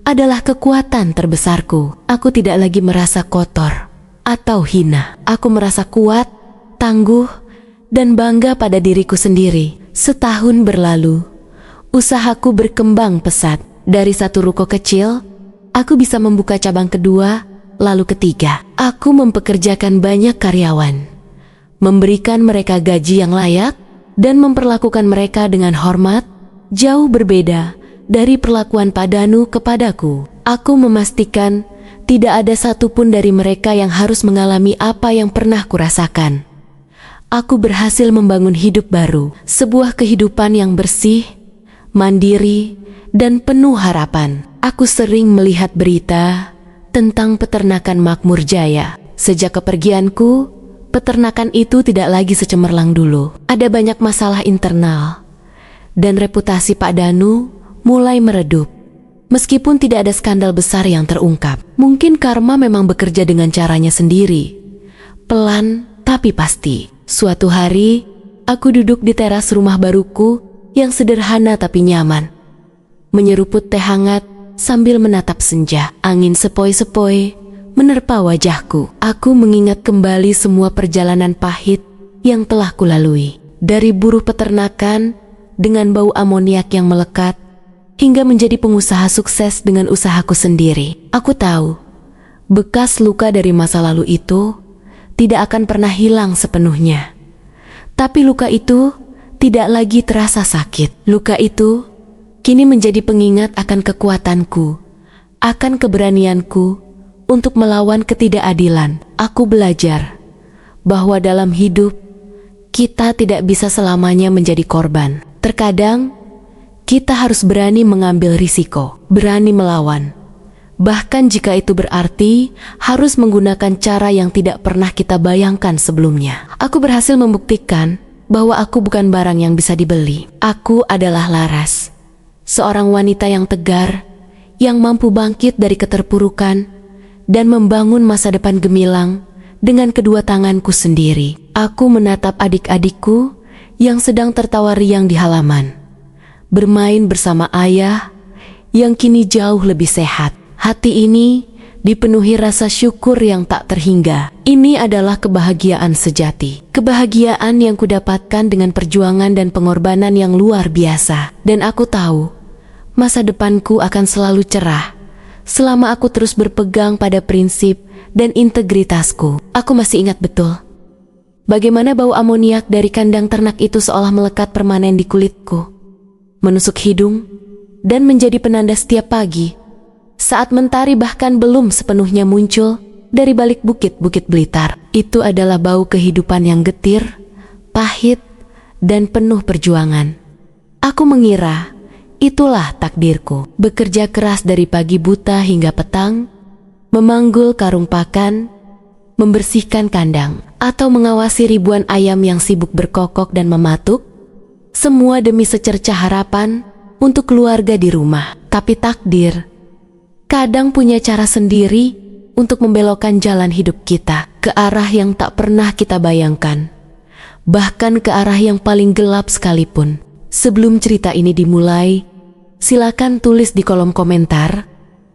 adalah kekuatan terbesarku. Aku tidak lagi merasa kotor atau hina. Aku merasa kuat, tangguh, dan bangga pada diriku sendiri. Setahun berlalu, usahaku berkembang pesat. Dari satu ruko kecil, aku bisa membuka cabang kedua, lalu ketiga. Aku mempekerjakan banyak karyawan, memberikan mereka gaji yang layak, dan memperlakukan mereka dengan hormat, jauh berbeda dari perlakuan Pak Danu kepadaku. Aku memastikan tidak ada satupun dari mereka yang harus mengalami apa yang pernah kurasakan. Aku berhasil membangun hidup baru, sebuah kehidupan yang bersih, mandiri, dan penuh harapan. Aku sering melihat berita tentang peternakan makmur jaya. Sejak kepergianku, peternakan itu tidak lagi secemerlang dulu. Ada banyak masalah internal, dan reputasi Pak Danu mulai meredup. Meskipun tidak ada skandal besar yang terungkap, mungkin karma memang bekerja dengan caranya sendiri. Pelan tapi pasti. Suatu hari, aku duduk di teras rumah baruku yang sederhana tapi nyaman, menyeruput teh hangat sambil menatap senja. Angin sepoi-sepoi menerpa wajahku. Aku mengingat kembali semua perjalanan pahit yang telah kulalui. Dari buruh peternakan dengan bau amoniak yang melekat, hingga menjadi pengusaha sukses dengan usahaku sendiri. Aku tahu, bekas luka dari masa lalu itu tidak akan pernah hilang sepenuhnya. Tapi luka itu tidak lagi terasa sakit. Luka itu kini menjadi pengingat akan kekuatanku, akan keberanianku untuk melawan ketidakadilan. Aku belajar bahwa dalam hidup, kita tidak bisa selamanya menjadi korban. Terkadang, kita harus berani mengambil risiko, berani melawan. Bahkan jika itu berarti harus menggunakan cara yang tidak pernah kita bayangkan sebelumnya. Aku berhasil membuktikan bahwa aku bukan barang yang bisa dibeli. Aku adalah Laras, seorang wanita yang tegar, yang mampu bangkit dari keterpurukan dan membangun masa depan gemilang dengan kedua tanganku sendiri. Aku menatap adik-adikku yang sedang tertawa riang di halaman, bermain bersama ayah yang kini jauh lebih sehat. Hati ini dipenuhi rasa syukur yang tak terhingga. Ini adalah kebahagiaan sejati. Kebahagiaan yang kudapatkan dengan perjuangan dan pengorbanan yang luar biasa. Dan aku tahu, masa depanku akan selalu cerah selama aku terus berpegang pada prinsip dan integritasku. Aku masih ingat betul bagaimana bau amoniak dari kandang ternak itu seolah melekat permanen di kulitku, menusuk hidung, dan menjadi penanda setiap pagi saat mentari bahkan belum sepenuhnya muncul dari balik bukit-bukit Blitar. Itu adalah bau kehidupan yang getir, pahit, dan penuh perjuangan. Aku mengira itulah takdirku. Bekerja keras dari pagi buta hingga petang, memanggul karung pakan, membersihkan kandang, atau mengawasi ribuan ayam yang sibuk berkokok dan mematuk, semua demi secercah harapan untuk keluarga di rumah. Tapi takdir kadang punya cara sendiri untuk membelokkan jalan hidup kita ke arah yang tak pernah kita bayangkan, bahkan ke arah yang paling gelap sekalipun. Sebelum cerita ini dimulai, silakan tulis di kolom komentar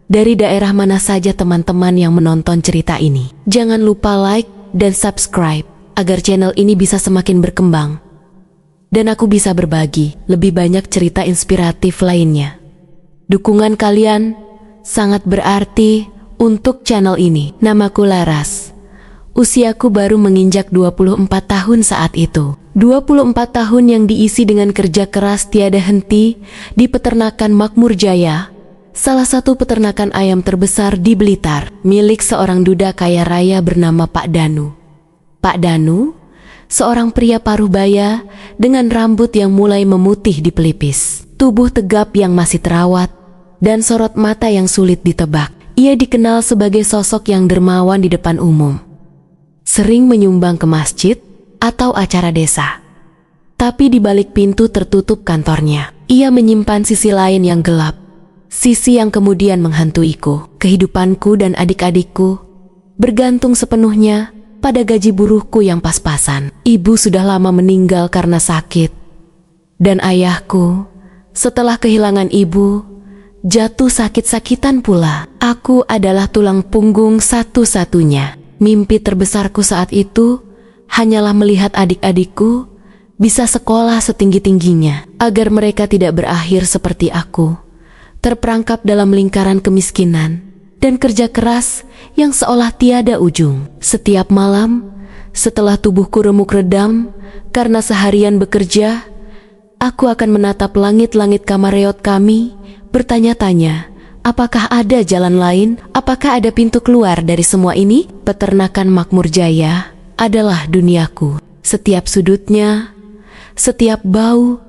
dari daerah mana saja teman-teman yang menonton cerita ini. Jangan lupa like dan subscribe agar channel ini bisa semakin berkembang dan aku bisa berbagi lebih banyak cerita inspiratif lainnya. Dukungan kalian sangat berarti untuk channel ini. Namaku Laras. Usiaku baru menginjak 24 tahun saat itu. 24 tahun yang diisi dengan kerja keras tiada henti di peternakan Makmur Jaya, salah satu peternakan ayam terbesar di Blitar, milik seorang duda kaya raya bernama Pak Danu. Pak Danu, seorang pria paruh baya dengan rambut yang mulai memutih di pelipis, tubuh tegap yang masih terawat, dan sorot mata yang sulit ditebak. Ia dikenal sebagai sosok yang dermawan di depan umum, sering menyumbang ke masjid atau acara desa. Tapi di balik pintu tertutup kantornya, ia menyimpan sisi lain yang gelap, sisi yang kemudian menghantuiku. Kehidupanku dan adik-adikku bergantung sepenuhnya pada gaji buruhku yang pas-pasan. Ibu sudah lama meninggal karena sakit, dan ayahku setelah kehilangan ibu jatuh sakit-sakitan pula. Aku adalah tulang punggung satu-satunya. Mimpi terbesarku saat itu hanyalah melihat adik-adikku bisa sekolah setinggi-tingginya, agar mereka tidak berakhir seperti aku, terperangkap dalam lingkaran kemiskinan dan kerja keras yang seolah tiada ujung. Setiap malam, setelah tubuhku remuk redam karena seharian bekerja, aku akan menatap langit-langit kamar reot kami, bertanya-tanya, apakah ada jalan lain? Apakah ada pintu keluar dari semua ini? Peternakan Makmur Jaya adalah duniaku. Setiap sudutnya, setiap bau,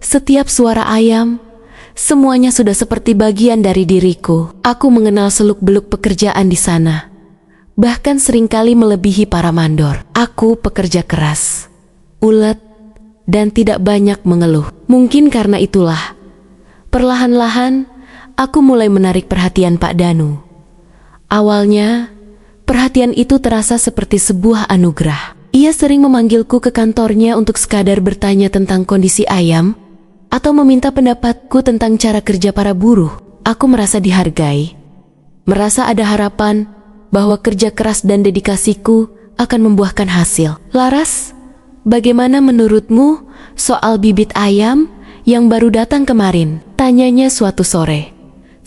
setiap suara ayam, semuanya sudah seperti bagian dari diriku. Aku mengenal seluk-beluk pekerjaan di sana, bahkan seringkali melebihi para mandor. Aku pekerja keras, ulet, dan tidak banyak mengeluh. Mungkin karena itulah, perlahan-lahan aku mulai menarik perhatian Pak Danu. Awalnya, perhatian itu terasa seperti sebuah anugerah. Ia sering memanggilku ke kantornya untuk sekadar bertanya tentang kondisi ayam atau meminta pendapatku tentang cara kerja para buruh. Aku merasa dihargai, merasa ada harapan bahwa kerja keras dan dedikasiku akan membuahkan hasil. Laras, bagaimana menurutmu soal bibit ayam yang baru datang kemarin? Tanyanya suatu sore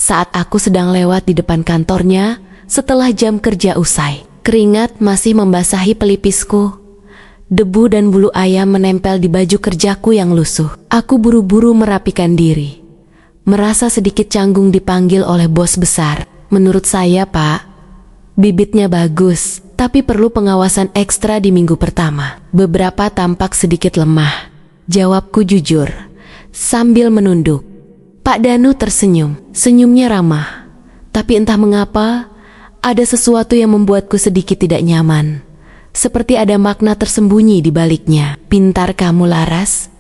saat aku sedang lewat di depan kantornya setelah jam kerja usai. Keringat masih membasahi pelipisku. Debu dan bulu ayam menempel di baju kerjaku yang lusuh. Aku buru-buru merapikan diri, merasa sedikit canggung dipanggil oleh bos besar. Menurut saya, Pak, bibitnya bagus, tapi perlu pengawasan ekstra di minggu pertama. Beberapa tampak sedikit lemah, jawabku jujur sambil menunduk. Pak Danu tersenyum, senyumnya ramah, tapi entah mengapa ada sesuatu yang membuatku sedikit tidak nyaman, seperti ada makna tersembunyi di baliknya. Pintar kamu, Laras.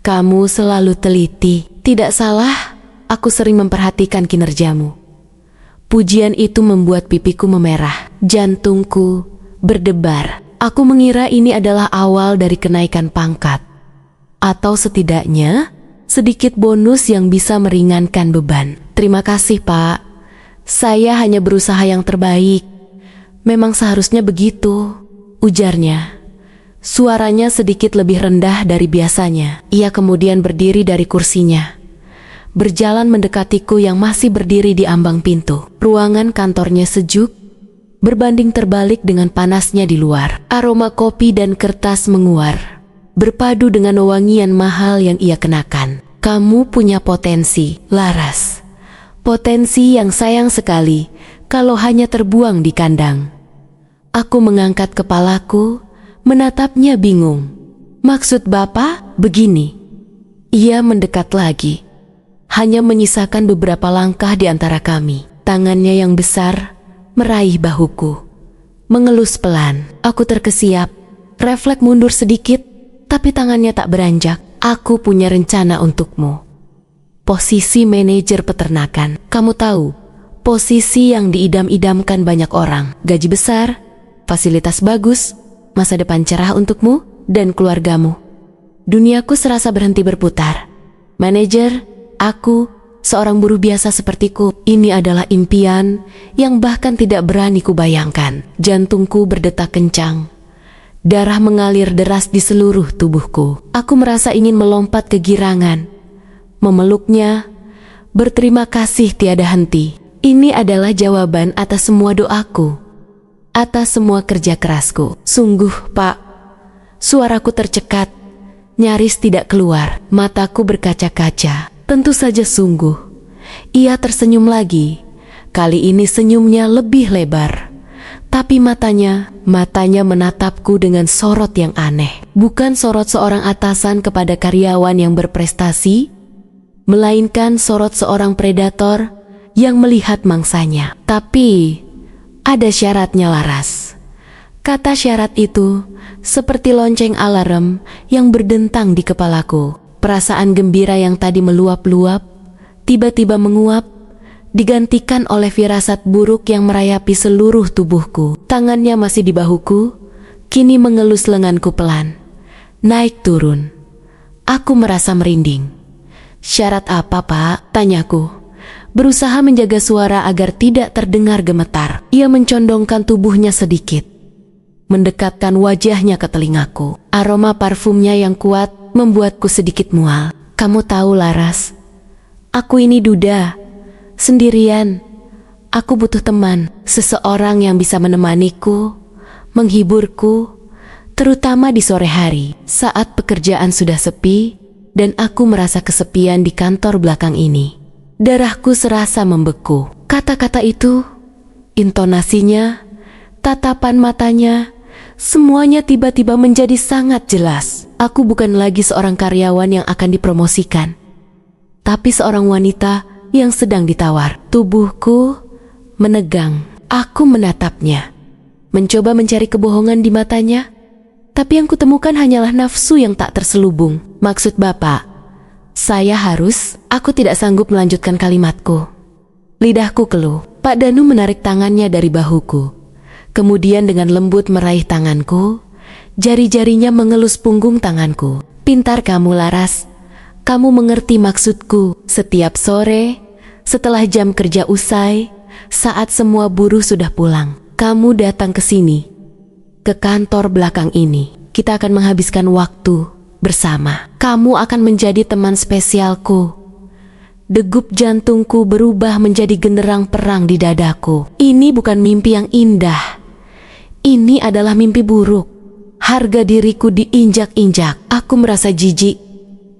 Kamu selalu teliti. Tidak salah, aku sering memperhatikan kinerjamu. Pujian itu membuat pipiku memerah, jantungku berdebar. Aku mengira ini adalah awal dari kenaikan pangkat, atau setidaknya sedikit bonus yang bisa meringankan beban. Terima kasih, Pak. Saya hanya berusaha yang terbaik. Memang seharusnya begitu, ujarnya. Suaranya sedikit lebih rendah dari biasanya. Ia kemudian berdiri dari kursinya, berjalan mendekatiku yang masih berdiri di ambang pintu. Ruangan kantornya sejuk, berbanding terbalik dengan panasnya di luar. Aroma kopi dan kertas menguar, berpadu dengan wewangian mahal yang ia kenakan. Kamu punya potensi, Laras. Potensi yang sayang sekali kalau hanya terbuang di kandang. Aku mengangkat kepalaku, menatapnya bingung. Maksud Bapak begini, Ia mendekat lagi, hanya menyisakan beberapa langkah di antara kami. Tangannya yang besar meraih bahuku, mengelus pelan. Aku terkesiap, refleks mundur sedikit, tapi tangannya tak beranjak. Aku punya rencana untukmu. Posisi manajer peternakan. Kamu tahu, posisi yang diidam-idamkan banyak orang. Gaji besar, fasilitas bagus, masa depan cerah untukmu dan keluargamu. Duniaku serasa berhenti berputar. Manajer, aku, seorang buruh biasa sepertiku, ini adalah impian yang bahkan tidak berani kubayangkan. Jantungku berdetak kencang. Darah mengalir deras di seluruh tubuhku. Aku merasa ingin melompat kegirangan, memeluknya, berterima kasih tiada henti. Ini adalah jawaban atas semua doaku, atas semua kerja kerasku. Sungguh, Pak. Suaraku tercekat, nyaris tidak keluar. Mataku berkaca-kaca. Tentu saja sungguh. Ia tersenyum lagi. Kali ini senyumnya lebih lebar. Tapi matanya menatapku dengan sorot yang aneh. Bukan sorot seorang atasan kepada karyawan yang berprestasi, melainkan sorot seorang predator yang melihat mangsanya. Tapi ada syaratnya, Laras. Kata syarat itu seperti lonceng alarm yang berdentang di kepalaku. Perasaan gembira yang tadi meluap-luap, tiba-tiba menguap, digantikan oleh firasat buruk yang merayapi seluruh tubuhku. Tangannya masih di bahuku, kini mengelus lenganku pelan. Naik turun. Aku merasa merinding. Syarat apa, Pak? Tanyaku, berusaha menjaga suara agar tidak terdengar gemetar. Ia mencondongkan tubuhnya sedikit, mendekatkan wajahnya ke telingaku. Aroma parfumnya yang kuat membuatku sedikit mual. Kamu tahu, Laras, aku ini duda, sendirian. Aku butuh teman, seseorang yang bisa menemaniku, menghiburku, terutama di sore hari, saat pekerjaan sudah sepi dan aku merasa kesepian di kantor belakang ini. Darahku serasa membeku. Kata-kata itu, intonasinya, tatapan matanya, semuanya tiba-tiba menjadi sangat jelas. Aku bukan lagi seorang karyawan yang akan dipromosikan, tapi seorang wanita yang sedang ditawar. Tubuhku menegang. Aku menatapnya, mencoba mencari kebohongan di matanya, tapi yang kutemukan hanyalah nafsu yang tak terselubung. Maksud Bapak, aku tidak sanggup melanjutkan kalimatku. Lidahku keluh. Pak Danu menarik tangannya dari bahuku, kemudian dengan lembut meraih tanganku, jari-jarinya mengelus punggung tanganku. Pintar kamu, Laras. Kamu mengerti maksudku. Setiap sore, setelah jam kerja usai, saat semua buruh sudah pulang, kamu datang ke sini, ke kantor belakang ini. Kita akan menghabiskan waktu bersama. Kamu akan menjadi teman spesialku. Degup jantungku berubah menjadi genderang perang di dadaku. Ini bukan mimpi yang indah. Ini adalah mimpi buruk. Harga diriku diinjak-injak. Aku merasa jijik,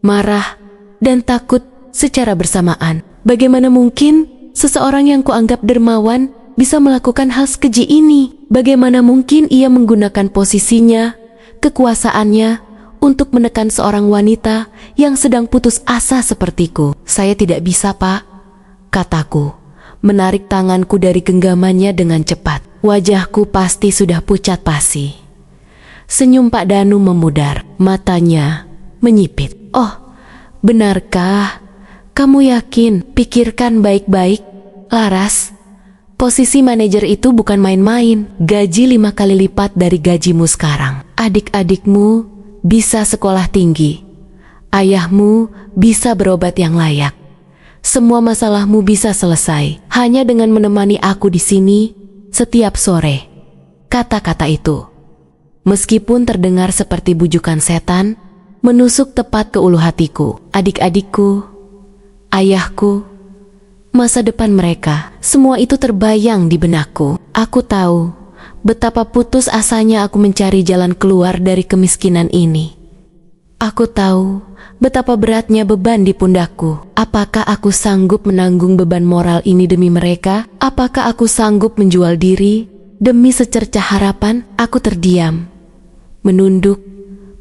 marah, dan takut secara bersamaan. Bagaimana mungkin seseorang yang kuanggap dermawan bisa melakukan hal sekeji ini? Bagaimana mungkin ia menggunakan posisinya, kekuasaannya, untuk menekan seorang wanita yang sedang putus asa sepertiku? Saya tidak bisa, Pak, kataku, menarik tanganku dari genggamannya dengan cepat. Wajahku pasti sudah pucat pasi. Senyum Pak Danu memudar, matanya menyipit. Oh, benarkah? Kamu yakin? Pikirkan baik-baik, Laras. Posisi manajer itu bukan main-main. Gaji 5 kali lipat dari gajimu sekarang. Adik-adikmu bisa sekolah tinggi. Ayahmu bisa berobat yang layak. Semua masalahmu bisa selesai hanya dengan menemani aku di sini setiap sore. Kata-kata itu, meskipun terdengar seperti bujukan setan, menusuk tepat ke ulu hatiku. Adik-adikku, ayahku, masa depan mereka, semua itu terbayang di benakku. Aku tahu betapa putus asanya aku mencari jalan keluar dari kemiskinan ini. Aku tahu betapa beratnya beban di pundakku. Apakah aku sanggup menanggung beban moral ini demi mereka? Apakah aku sanggup menjual diri demi secercah harapan? Aku terdiam, menunduk,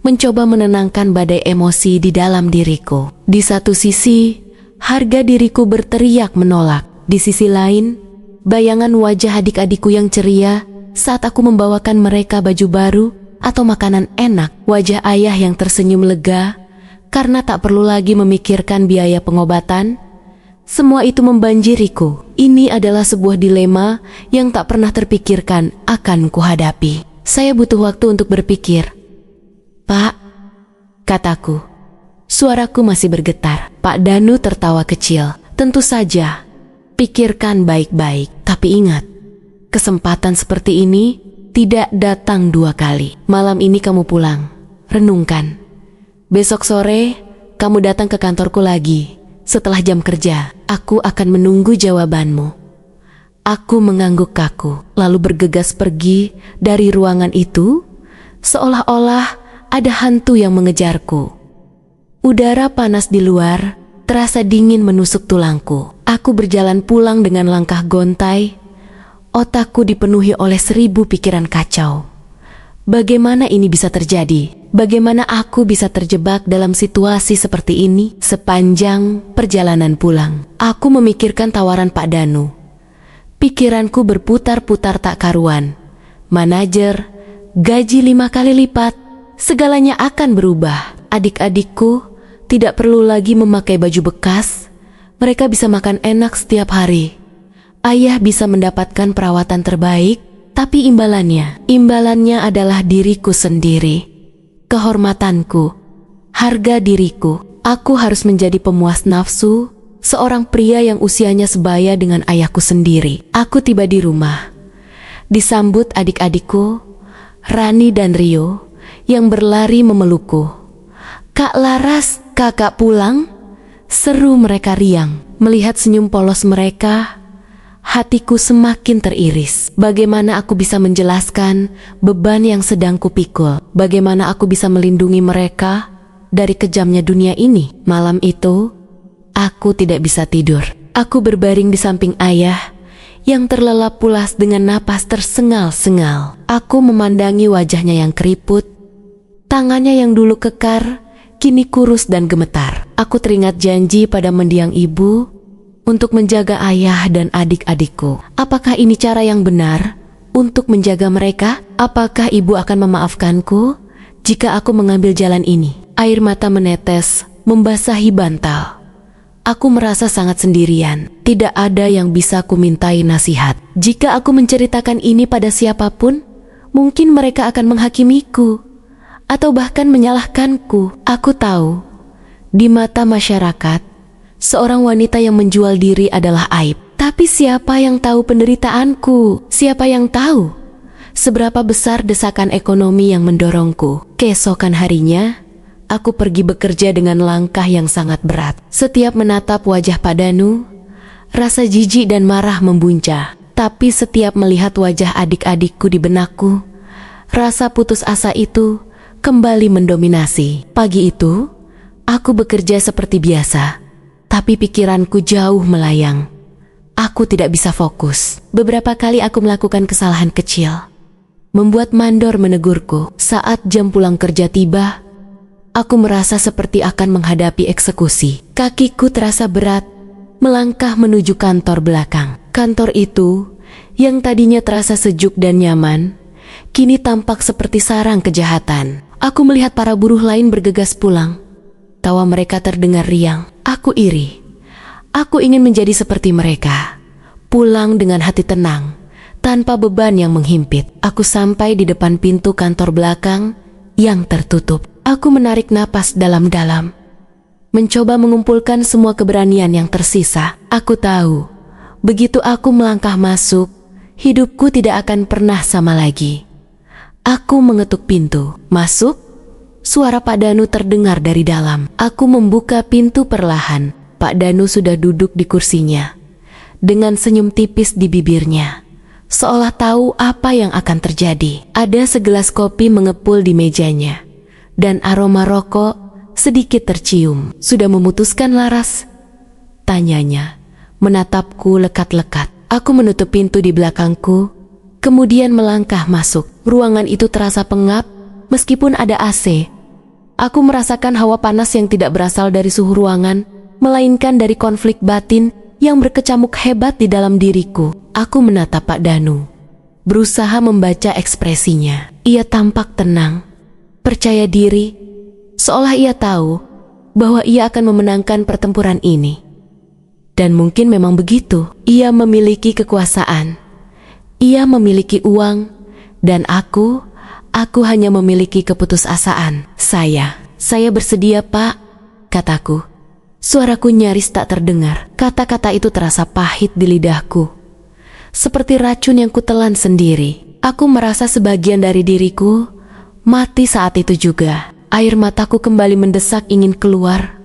mencoba menenangkan badai emosi di dalam diriku. Di satu sisi, harga diriku berteriak menolak. Di sisi lain, bayangan wajah adik-adikku yang ceria saat aku membawakan mereka baju baru atau makanan enak. Wajah ayah yang tersenyum lega karena tak perlu lagi memikirkan biaya pengobatan. Semua itu membanjiriku. Ini adalah sebuah dilema yang tak pernah terpikirkan akan kuhadapi. Saya butuh waktu untuk berpikir. "Pak," kataku. Suaraku masih bergetar. Pak Danu tertawa kecil. "Tentu saja. Pikirkan baik-baik. Tapi ingat, kesempatan seperti ini tidak datang 2 kali. Malam ini kamu pulang. Renungkan. Besok sore, kamu datang ke kantorku lagi. Setelah jam kerja, aku akan menunggu jawabanmu." Aku mengangguk kaku, lalu bergegas pergi dari ruangan itu, seolah-olah ada hantu yang mengejarku. Udara panas di luar terasa dingin menusuk tulangku. Aku berjalan pulang dengan langkah gontai. Otakku dipenuhi oleh 1000 pikiran kacau. Bagaimana ini bisa terjadi? Bagaimana aku bisa terjebak dalam situasi seperti ini? Sepanjang perjalanan pulang, aku memikirkan tawaran Pak Danu. Pikiranku berputar-putar tak karuan. Manajer, gaji 5 kali lipat, segalanya akan berubah. Adik-adikku tidak perlu lagi memakai baju bekas. Mereka bisa makan enak setiap hari. Ayah bisa mendapatkan perawatan terbaik, tapi imbalannya adalah diriku sendiri. Kehormatanku, harga diriku. Aku harus menjadi pemuas nafsu, seorang pria yang usianya sebaya dengan ayahku sendiri. Aku tiba di rumah, disambut adik-adikku, Rani dan Rio, yang berlari memelukku. "Kak Laras, kakak pulang?" seru mereka riang. Melihat senyum polos mereka, hatiku semakin teriris. Bagaimana aku bisa menjelaskan beban yang sedang kupikul? Bagaimana aku bisa melindungi mereka dari kejamnya dunia ini? Malam itu, aku tidak bisa tidur. Aku berbaring di samping ayah yang terlelap pulas dengan napas tersengal-sengal. Aku memandangi wajahnya yang keriput, tangannya yang dulu kekar, kini kurus dan gemetar. Aku teringat janji pada mendiang ibu untuk menjaga ayah dan adik-adikku. Apakah ini cara yang benar untuk menjaga mereka? Apakah ibu akan memaafkanku jika aku mengambil jalan ini? Air mata menetes, membasahi bantal. Aku merasa sangat sendirian. Tidak ada yang bisa kumintai nasihat. Jika aku menceritakan ini pada siapapun, mungkin mereka akan menghakimiku atau bahkan menyalahkanku. Aku tahu, di mata masyarakat, seorang wanita yang menjual diri adalah aib. Tapi siapa yang tahu penderitaanku? Siapa yang tahu seberapa besar desakan ekonomi yang mendorongku? Keesokan harinya, aku pergi bekerja dengan langkah yang sangat berat. Setiap menatap wajah Pak Danu, rasa jijik dan marah membuncah. Tapi setiap melihat wajah adik-adikku di benakku, rasa putus asa itu kembali mendominasi. Pagi itu, aku bekerja seperti biasa, tapi pikiranku jauh melayang. Aku tidak bisa fokus. Beberapa kali aku melakukan kesalahan kecil, membuat mandor menegurku. Saat jam pulang kerja tiba, aku merasa seperti akan menghadapi eksekusi. Kakiku terasa berat, melangkah menuju kantor belakang. Kantor itu, yang tadinya terasa sejuk dan nyaman, kini tampak seperti sarang kejahatan. Aku melihat para buruh lain bergegas pulang. Tawa mereka terdengar riang. Aku iri. Aku ingin menjadi seperti mereka. Pulang dengan hati tenang, tanpa beban yang menghimpit. Aku sampai di depan pintu kantor belakang yang tertutup. Aku menarik napas dalam-dalam, mencoba mengumpulkan semua keberanian yang tersisa. Aku tahu, begitu aku melangkah masuk, hidupku tidak akan pernah sama lagi. Aku mengetuk pintu. "Masuk?" Suara Pak Danu terdengar dari dalam. Aku membuka pintu perlahan. Pak Danu sudah duduk di kursinya, dengan senyum tipis di bibirnya, seolah tahu apa yang akan terjadi. Ada segelas kopi mengepul di mejanya, dan aroma rokok sedikit tercium. "Sudah memutuskan, Laras?" tanyanya, menatapku lekat-lekat. Aku menutup pintu di belakangku, kemudian melangkah masuk. Ruangan itu terasa pengap, meskipun ada AC. Aku merasakan hawa panas yang tidak berasal dari suhu ruangan, melainkan dari konflik batin yang berkecamuk hebat di dalam diriku. Aku menatap Pak Danu, berusaha membaca ekspresinya. Ia tampak tenang, percaya diri, seolah ia tahu bahwa ia akan memenangkan pertempuran ini. Dan mungkin memang begitu. Ia memiliki kekuasaan, ia memiliki uang, dan aku hanya memiliki keputusasaan. Saya bersedia, Pak, kataku. Suaraku nyaris tak terdengar. Kata-kata itu terasa pahit di lidahku, seperti racun yang kutelan sendiri. Aku merasa sebagian dari diriku mati saat itu juga. Air mataku kembali mendesak ingin keluar,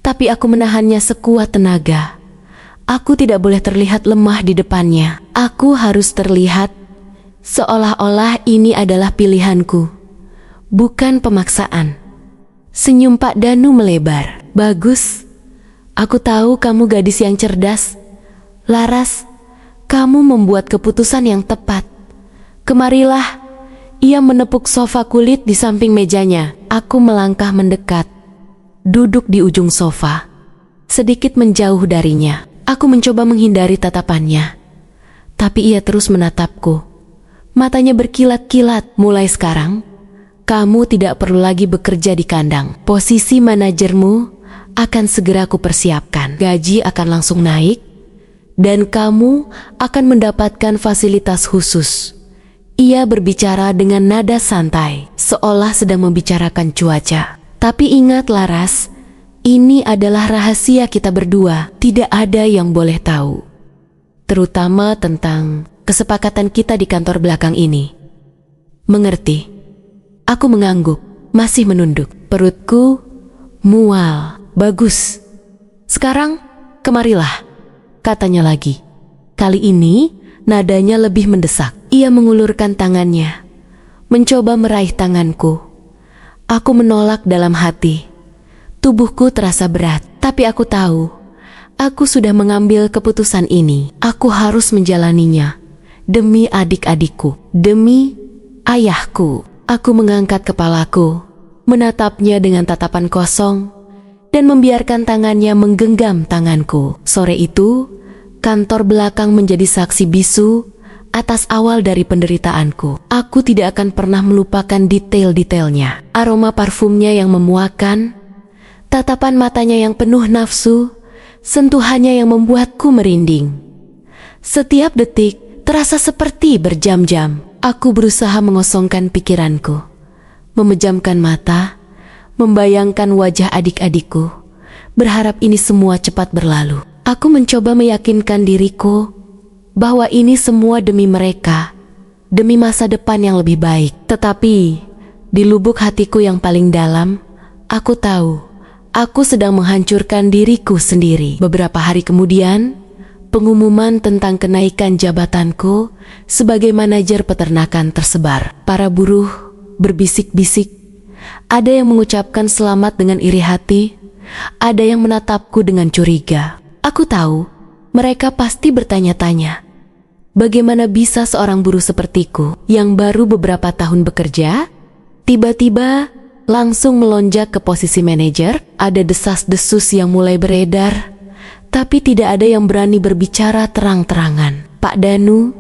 tapi aku menahannya sekuat tenaga. Aku tidak boleh terlihat lemah di depannya. Aku harus terlihat seolah-olah ini adalah pilihanku, bukan pemaksaan. Senyum Pak Danu melebar. Bagus, aku tahu kamu gadis yang cerdas. Laras, kamu membuat keputusan yang tepat. Kemarilah. Ia menepuk sofa kulit di samping mejanya. Aku melangkah mendekat, duduk di ujung sofa, sedikit menjauh darinya. Aku mencoba menghindari tatapannya, tapi ia terus menatapku. Matanya berkilat-kilat. Mulai sekarang, kamu tidak perlu lagi bekerja di kandang. Posisi manajermu akan segera kupersiapkan. Gaji akan langsung naik, dan kamu akan mendapatkan fasilitas khusus. Ia berbicara dengan nada santai, seolah sedang membicarakan cuaca. Tapi ingat, Laras, ini adalah rahasia kita berdua. Tidak ada yang boleh tahu, terutama tentang kesepakatan kita di kantor belakang ini. Mengerti? Aku mengangguk, masih menunduk. Perutku mual. Bagus. Sekarang, kemarilah, katanya lagi. Kali ini, nadanya lebih mendesak. Ia mengulurkan tangannya, mencoba meraih tanganku. Aku menolak dalam hati. Tubuhku terasa berat, tapi aku tahu, aku sudah mengambil keputusan ini. Aku harus menjalaninya, demi adik-adikku, demi ayahku. Aku mengangkat kepalaku, menatapnya dengan tatapan kosong, dan membiarkan tangannya menggenggam tanganku. Sore itu, kantor belakang menjadi saksi bisu atas awal dari penderitaanku. Aku tidak akan pernah melupakan detail-detailnya. Aroma parfumnya yang memuakan, tatapan matanya yang penuh nafsu, sentuhannya yang membuatku merinding. Setiap detik terasa seperti berjam-jam. Aku berusaha mengosongkan pikiranku, memejamkan mata, membayangkan wajah adik-adikku, berharap ini semua cepat berlalu. Aku mencoba meyakinkan diriku bahwa ini semua demi mereka, demi masa depan yang lebih baik. Tetapi di lubuk hatiku yang paling dalam, aku tahu aku sedang menghancurkan diriku sendiri. Beberapa hari kemudian, pengumuman tentang kenaikan jabatanku sebagai manajer peternakan tersebar. Para buruh berbisik-bisik. Ada yang mengucapkan selamat dengan iri hati, ada yang menatapku dengan curiga. Aku tahu mereka pasti bertanya-tanya, bagaimana bisa seorang buruh sepertiku yang baru beberapa tahun bekerja, tiba-tiba langsung melonjak ke posisi manajer. Ada desas-desus yang mulai beredar, tapi tidak ada yang berani berbicara terang-terangan. Pak Danu,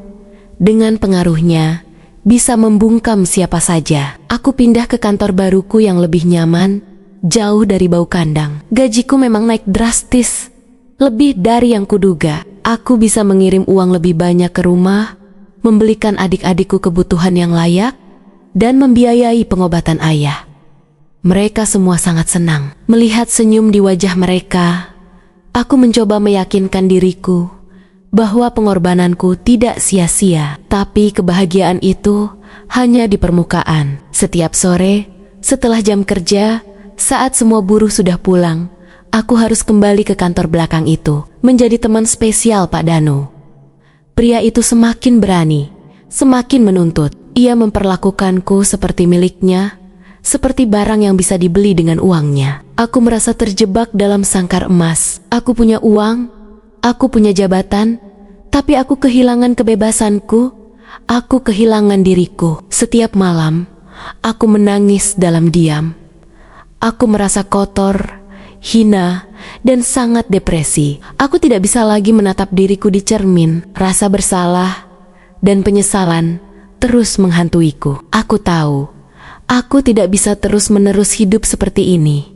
dengan pengaruhnya, bisa membungkam siapa saja. Aku pindah ke kantor baruku yang lebih nyaman, jauh dari bau kandang. Gajiku memang naik drastis, lebih dari yang kuduga. Aku bisa mengirim uang lebih banyak ke rumah, membelikan adik-adikku kebutuhan yang layak, dan membiayai pengobatan ayah. Mereka semua sangat senang. Melihat senyum di wajah mereka, aku mencoba meyakinkan diriku bahwa pengorbananku tidak sia-sia. Tapi kebahagiaan itu hanya di permukaan. Setiap sore, setelah jam kerja, saat semua buruh sudah pulang, aku harus kembali ke kantor belakang itu, menjadi teman spesial Pak Danu. Pria itu semakin berani, semakin menuntut. Ia memperlakukanku seperti miliknya, seperti barang yang bisa dibeli dengan uangnya. Aku merasa terjebak dalam sangkar emas. Aku punya uang, aku punya jabatan, tapi aku kehilangan kebebasanku, aku kehilangan diriku. Setiap malam, aku menangis dalam diam. Aku merasa kotor, hina, dan sangat depresi. Aku tidak bisa lagi menatap diriku di cermin. Rasa bersalah dan penyesalan terus menghantuiku. Aku tahu, aku tidak bisa terus-menerus hidup seperti ini.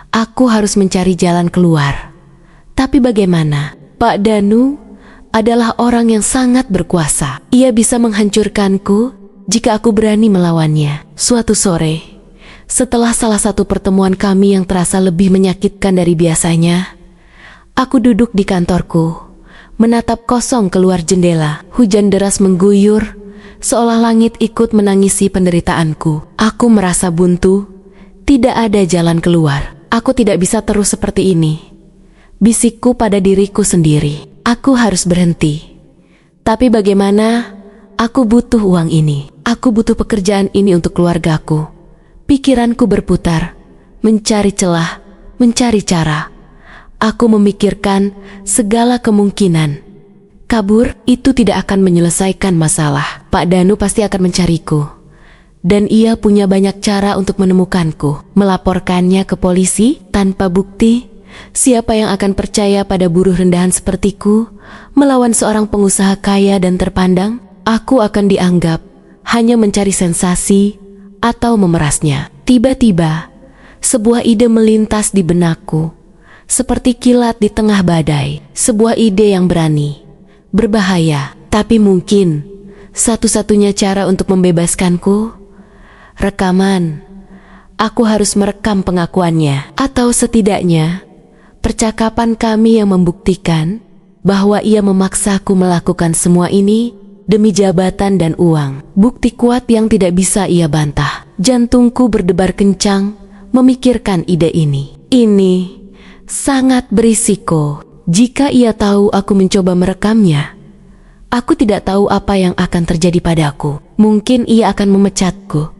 Aku harus mencari jalan keluar. Tapi bagaimana? Pak Danu adalah orang yang sangat berkuasa. Ia bisa menghancurkanku jika aku berani melawannya. Suatu sore, setelah salah satu pertemuan kami yang terasa lebih menyakitkan dari biasanya, aku duduk di kantorku, menatap kosong keluar jendela. Hujan deras mengguyur, seolah langit ikut menangisi penderitaanku. Aku merasa buntu, tidak ada jalan keluar. Aku tidak bisa terus seperti ini. Bisikku pada diriku sendiri. Aku harus berhenti. Tapi bagaimana? Aku butuh uang ini. Aku butuh pekerjaan ini untuk keluargaku. Pikiranku berputar, mencari celah, mencari cara. Aku memikirkan segala kemungkinan. Kabur itu tidak akan menyelesaikan masalah. Pak Danu pasti akan mencariku. Dan ia punya banyak cara untuk menemukanku. Melaporkannya ke polisi tanpa bukti. Siapa yang akan percaya pada buruh rendahan sepertiku? Melawan seorang pengusaha kaya dan terpandang? Aku akan dianggap hanya mencari sensasi atau memerasnya. Tiba-tiba, sebuah ide melintas di benakku. Seperti kilat di tengah badai. Sebuah ide yang berani, berbahaya, tapi mungkin satu-satunya cara untuk membebaskanku. Rekaman. Aku harus merekam pengakuannya. Atau setidaknya percakapan kami yang membuktikan bahwa ia memaksaku melakukan semua ini demi jabatan dan uang. Bukti kuat yang tidak bisa ia bantah. Jantungku berdebar kencang memikirkan ide ini. Ini sangat berisiko. Jika ia tahu aku mencoba merekamnya, aku tidak tahu apa yang akan terjadi padaku. Mungkin ia akan memecatku.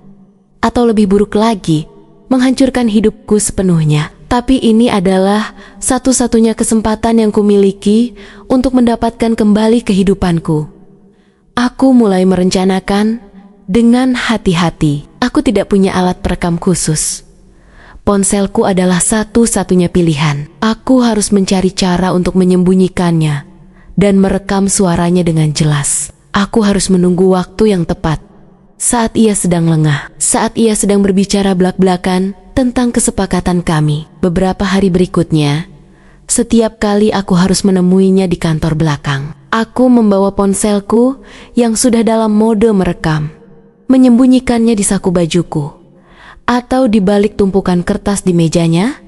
Atau lebih buruk lagi, menghancurkan hidupku sepenuhnya. Tapi ini adalah satu-satunya kesempatan yang kumiliki untuk mendapatkan kembali kehidupanku. Aku mulai merencanakan dengan hati-hati. Aku tidak punya alat perekam khusus. Ponselku adalah satu-satunya pilihan. Aku harus mencari cara untuk menyembunyikannya dan merekam suaranya dengan jelas. Aku harus menunggu waktu yang tepat. Saat ia sedang lengah, saat ia sedang berbicara belak-belakan tentang kesepakatan kami. Beberapa hari berikutnya, setiap kali aku harus menemuinya di kantor belakang, aku membawa ponselku yang sudah dalam mode merekam, menyembunyikannya di saku bajuku, atau di balik tumpukan kertas di mejanya,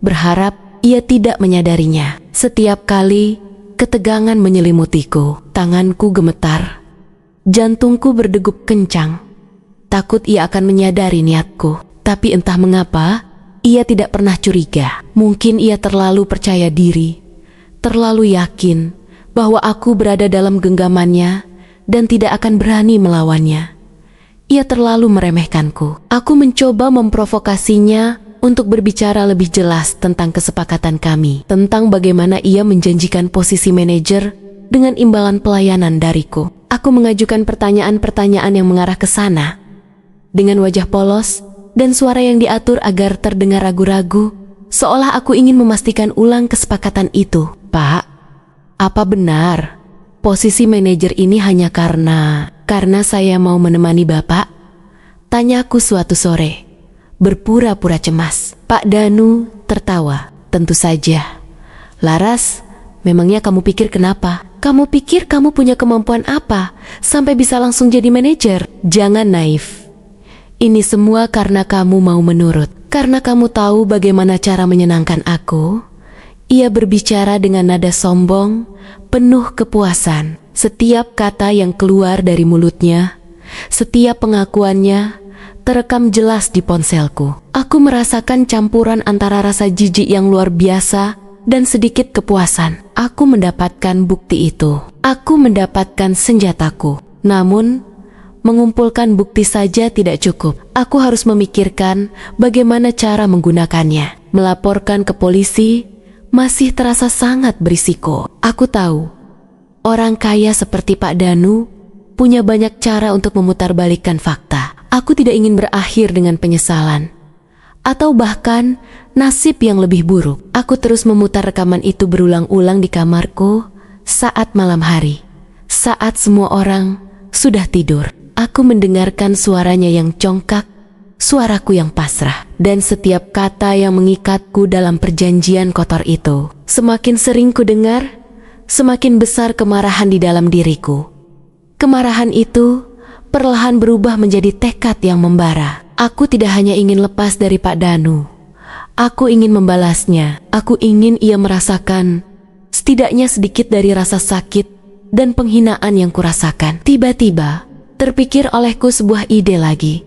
berharap ia tidak menyadarinya. Setiap kali ketegangan menyelimutiku, tanganku gemetar. Jantungku berdegup kencang, takut ia akan menyadari niatku. Tapi entah mengapa, ia tidak pernah curiga. Mungkin ia terlalu percaya diri, terlalu yakin bahwa aku berada dalam genggamannya dan tidak akan berani melawannya. Ia terlalu meremehkanku. Aku mencoba memprovokasinya untuk berbicara lebih jelas tentang kesepakatan kami, tentang bagaimana ia menjanjikan posisi manajer dengan imbalan pelayanan dariku. Aku mengajukan pertanyaan-pertanyaan yang mengarah ke sana. Dengan wajah polos dan suara yang diatur agar terdengar ragu-ragu, seolah aku ingin memastikan ulang kesepakatan itu. Pak, apa benar posisi manajer ini hanya karena saya mau menemani Bapak? Tanyaku suatu sore, berpura-pura cemas. Pak Danu tertawa. Tentu saja. Laras, memangnya kamu pikir kenapa? Kamu pikir kamu punya kemampuan apa sampai bisa langsung jadi manajer? Jangan naif. Ini semua karena kamu mau menurut. Karena kamu tahu bagaimana cara menyenangkan aku. Ia berbicara dengan nada sombong, penuh kepuasan. Setiap kata yang keluar dari mulutnya, setiap pengakuannya, terekam jelas di ponselku. Aku merasakan campuran antara rasa jijik yang luar biasa dan sedikit kepuasan. Aku mendapatkan bukti itu. Aku mendapatkan senjataku. Namun, mengumpulkan bukti saja tidak cukup. Aku harus memikirkan bagaimana cara menggunakannya. Melaporkan ke polisi masih terasa sangat berisiko. Aku tahu, orang kaya seperti Pak Danu punya banyak cara untuk memutarbalikkan fakta. Aku tidak ingin berakhir dengan penyesalan. atau bahkan nasib yang lebih buruk. Aku terus memutar rekaman itu berulang-ulang di kamarku saat malam hari. Saat semua orang sudah tidur, aku mendengarkan suaranya yang congkak, suaraku yang pasrah, dan setiap kata yang mengikatku dalam perjanjian kotor itu. Semakin sering ku dengar, semakin besar kemarahan di dalam diriku. Kemarahan itu perlahan berubah menjadi tekad yang membara. Aku tidak hanya ingin lepas dari Pak Danu. Aku ingin membalasnya. Aku ingin ia merasakan setidaknya sedikit dari rasa sakit dan penghinaan yang kurasakan. Tiba-tiba terpikir olehku sebuah ide lagi.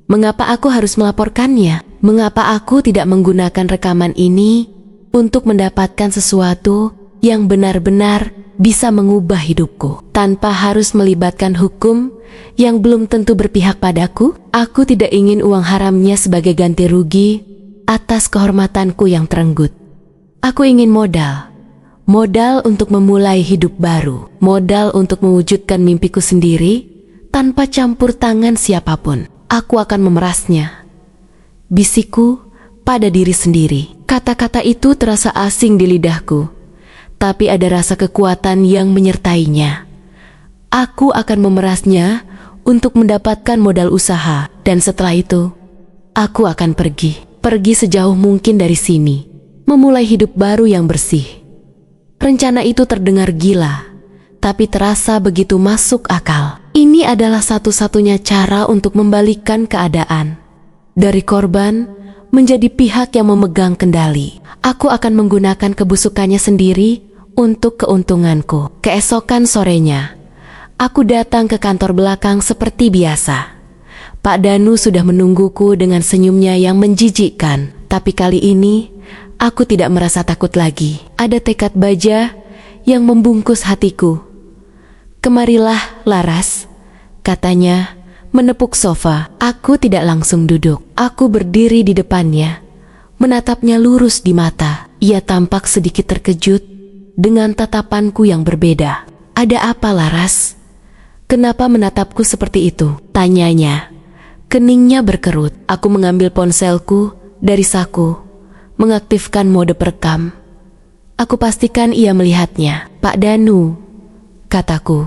Mengapa aku harus melaporkannya? Mengapa aku tidak menggunakan rekaman ini untuk mendapatkan sesuatu yang benar-benar bisa mengubah hidupku tanpa harus melibatkan hukum yang belum tentu berpihak padaku? Aku tidak ingin uang haramnya sebagai ganti rugi atas kehormatanku yang terenggut. Aku ingin modal. Modal untuk memulai hidup baru. Modal untuk mewujudkan mimpiku sendiri tanpa campur tangan siapapun. Aku akan memerasnya. Bisikku pada diri sendiri. Kata-kata itu terasa asing di lidahku, tapi ada rasa kekuatan yang menyertainya. Aku akan memerasnya untuk mendapatkan modal usaha, dan setelah itu, aku akan pergi sejauh mungkin dari sini, memulai hidup baru yang bersih. Rencana itu terdengar gila, tapi terasa begitu masuk akal. Ini adalah satu-satunya cara untuk membalikkan keadaan. Dari korban menjadi pihak yang memegang kendali. Aku akan menggunakan kebusukannya sendiri untuk keuntunganku. Keesokan sorenya, aku datang ke kantor belakang seperti biasa. Pak Danu sudah menungguku dengan senyumnya yang menjijikkan. Tapi kali ini, aku tidak merasa takut lagi. Ada tekad baja yang membungkus hatiku. "Kemarilah, Laras," katanya, menepuk sofa. Aku tidak langsung duduk. Aku berdiri di depannya, menatapnya lurus di mata. Ia tampak sedikit terkejut dengan tatapanku yang berbeda. "Ada apa, Laras? Kenapa menatapku seperti itu?" tanyanya. Keningnya berkerut. Aku mengambil ponselku dari saku, mengaktifkan mode perekam. Aku pastikan ia melihatnya. "Pak Danu," kataku.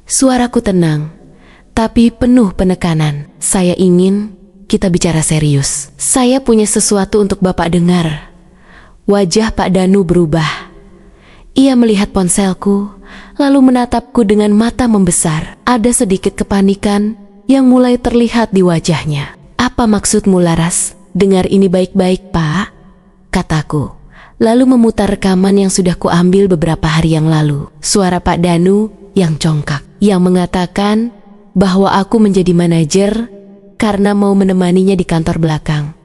Suaraku tenang, tapi penuh penekanan. "Saya ingin kita bicara serius. Saya punya sesuatu untuk Bapak dengar." Wajah Pak Danu berubah. Ia melihat ponselku, lalu menatapku dengan mata membesar. Ada sedikit kepanikan yang mulai terlihat di wajahnya. "Apa maksudmu, Laras? Dengar ini baik-baik, Pak," kataku. Lalu memutar rekaman yang sudah kuambil beberapa hari yang lalu. Suara Pak Danu yang congkak, yang mengatakan bahwa aku menjadi manajer karena mau menemaninya di kantor belakang,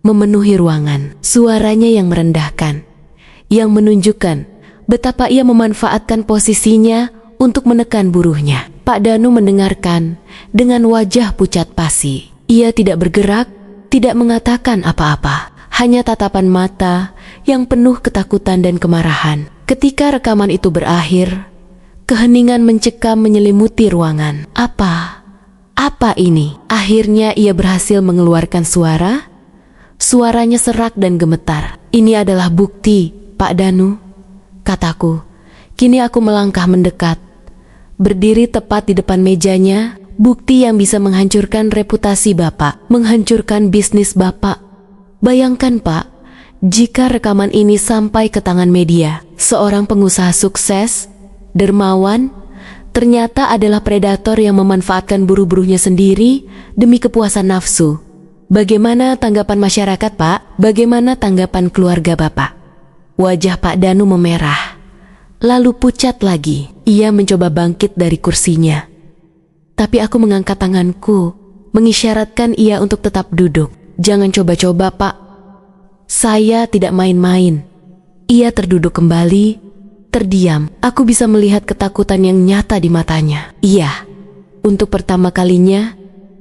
memenuhi ruangan. Suaranya yang merendahkan, yang menunjukkan betapa ia memanfaatkan posisinya untuk menekan buruhnya. Pak Danu mendengarkan dengan wajah pucat pasi. Ia tidak bergerak, tidak mengatakan apa-apa, hanya tatapan mata yang penuh ketakutan dan kemarahan. Ketika rekaman itu berakhir, keheningan mencekam menyelimuti ruangan. Apa ini? Akhirnya ia berhasil mengeluarkan suara. Suaranya serak dan gemetar. "Ini adalah bukti, Pak Danu," kataku. Kini aku melangkah mendekat, berdiri tepat di depan mejanya. Bukti yang bisa menghancurkan reputasi Bapak, menghancurkan bisnis Bapak. Bayangkan, Pak, jika rekaman ini sampai ke tangan media, seorang pengusaha sukses, dermawan, ternyata adalah predator yang memanfaatkan buruh-buruhnya sendiri demi kepuasan nafsu. Bagaimana tanggapan masyarakat, Pak? Bagaimana tanggapan keluarga Bapak? Wajah Pak Danu memerah, lalu pucat lagi. Ia mencoba bangkit dari kursinya, tapi aku mengangkat tanganku, mengisyaratkan ia untuk tetap duduk. "Jangan coba-coba, Pak. Saya tidak main-main." Ia terduduk kembali, terdiam. Aku bisa melihat ketakutan yang nyata di matanya. Iya, untuk pertama kalinya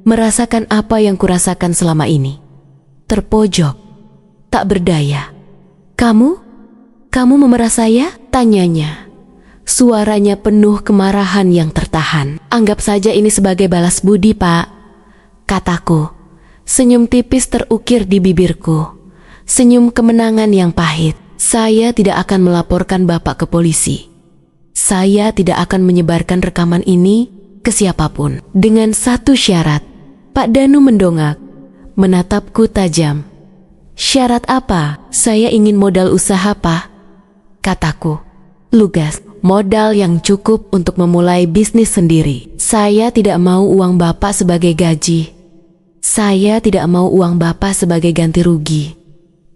merasakan apa yang kurasakan selama ini. Terpojok, tak berdaya. Kamu memerah saya?" tanyanya. Suaranya penuh kemarahan yang tertahan. "Anggap saja ini sebagai balas budi, Pak," kataku. Senyum tipis terukir di bibirku. Senyum kemenangan yang pahit. Saya tidak akan melaporkan Bapak ke polisi. Saya tidak akan menyebarkan rekaman ini ke siapapun. Dengan satu syarat. Pak Danu mendongak, menatapku tajam. Syarat apa? Saya ingin modal usaha, Pak, kataku. Lugas, modal yang cukup untuk memulai bisnis sendiri. Saya tidak mau uang Bapak sebagai gaji. Saya tidak mau uang Bapak sebagai ganti rugi.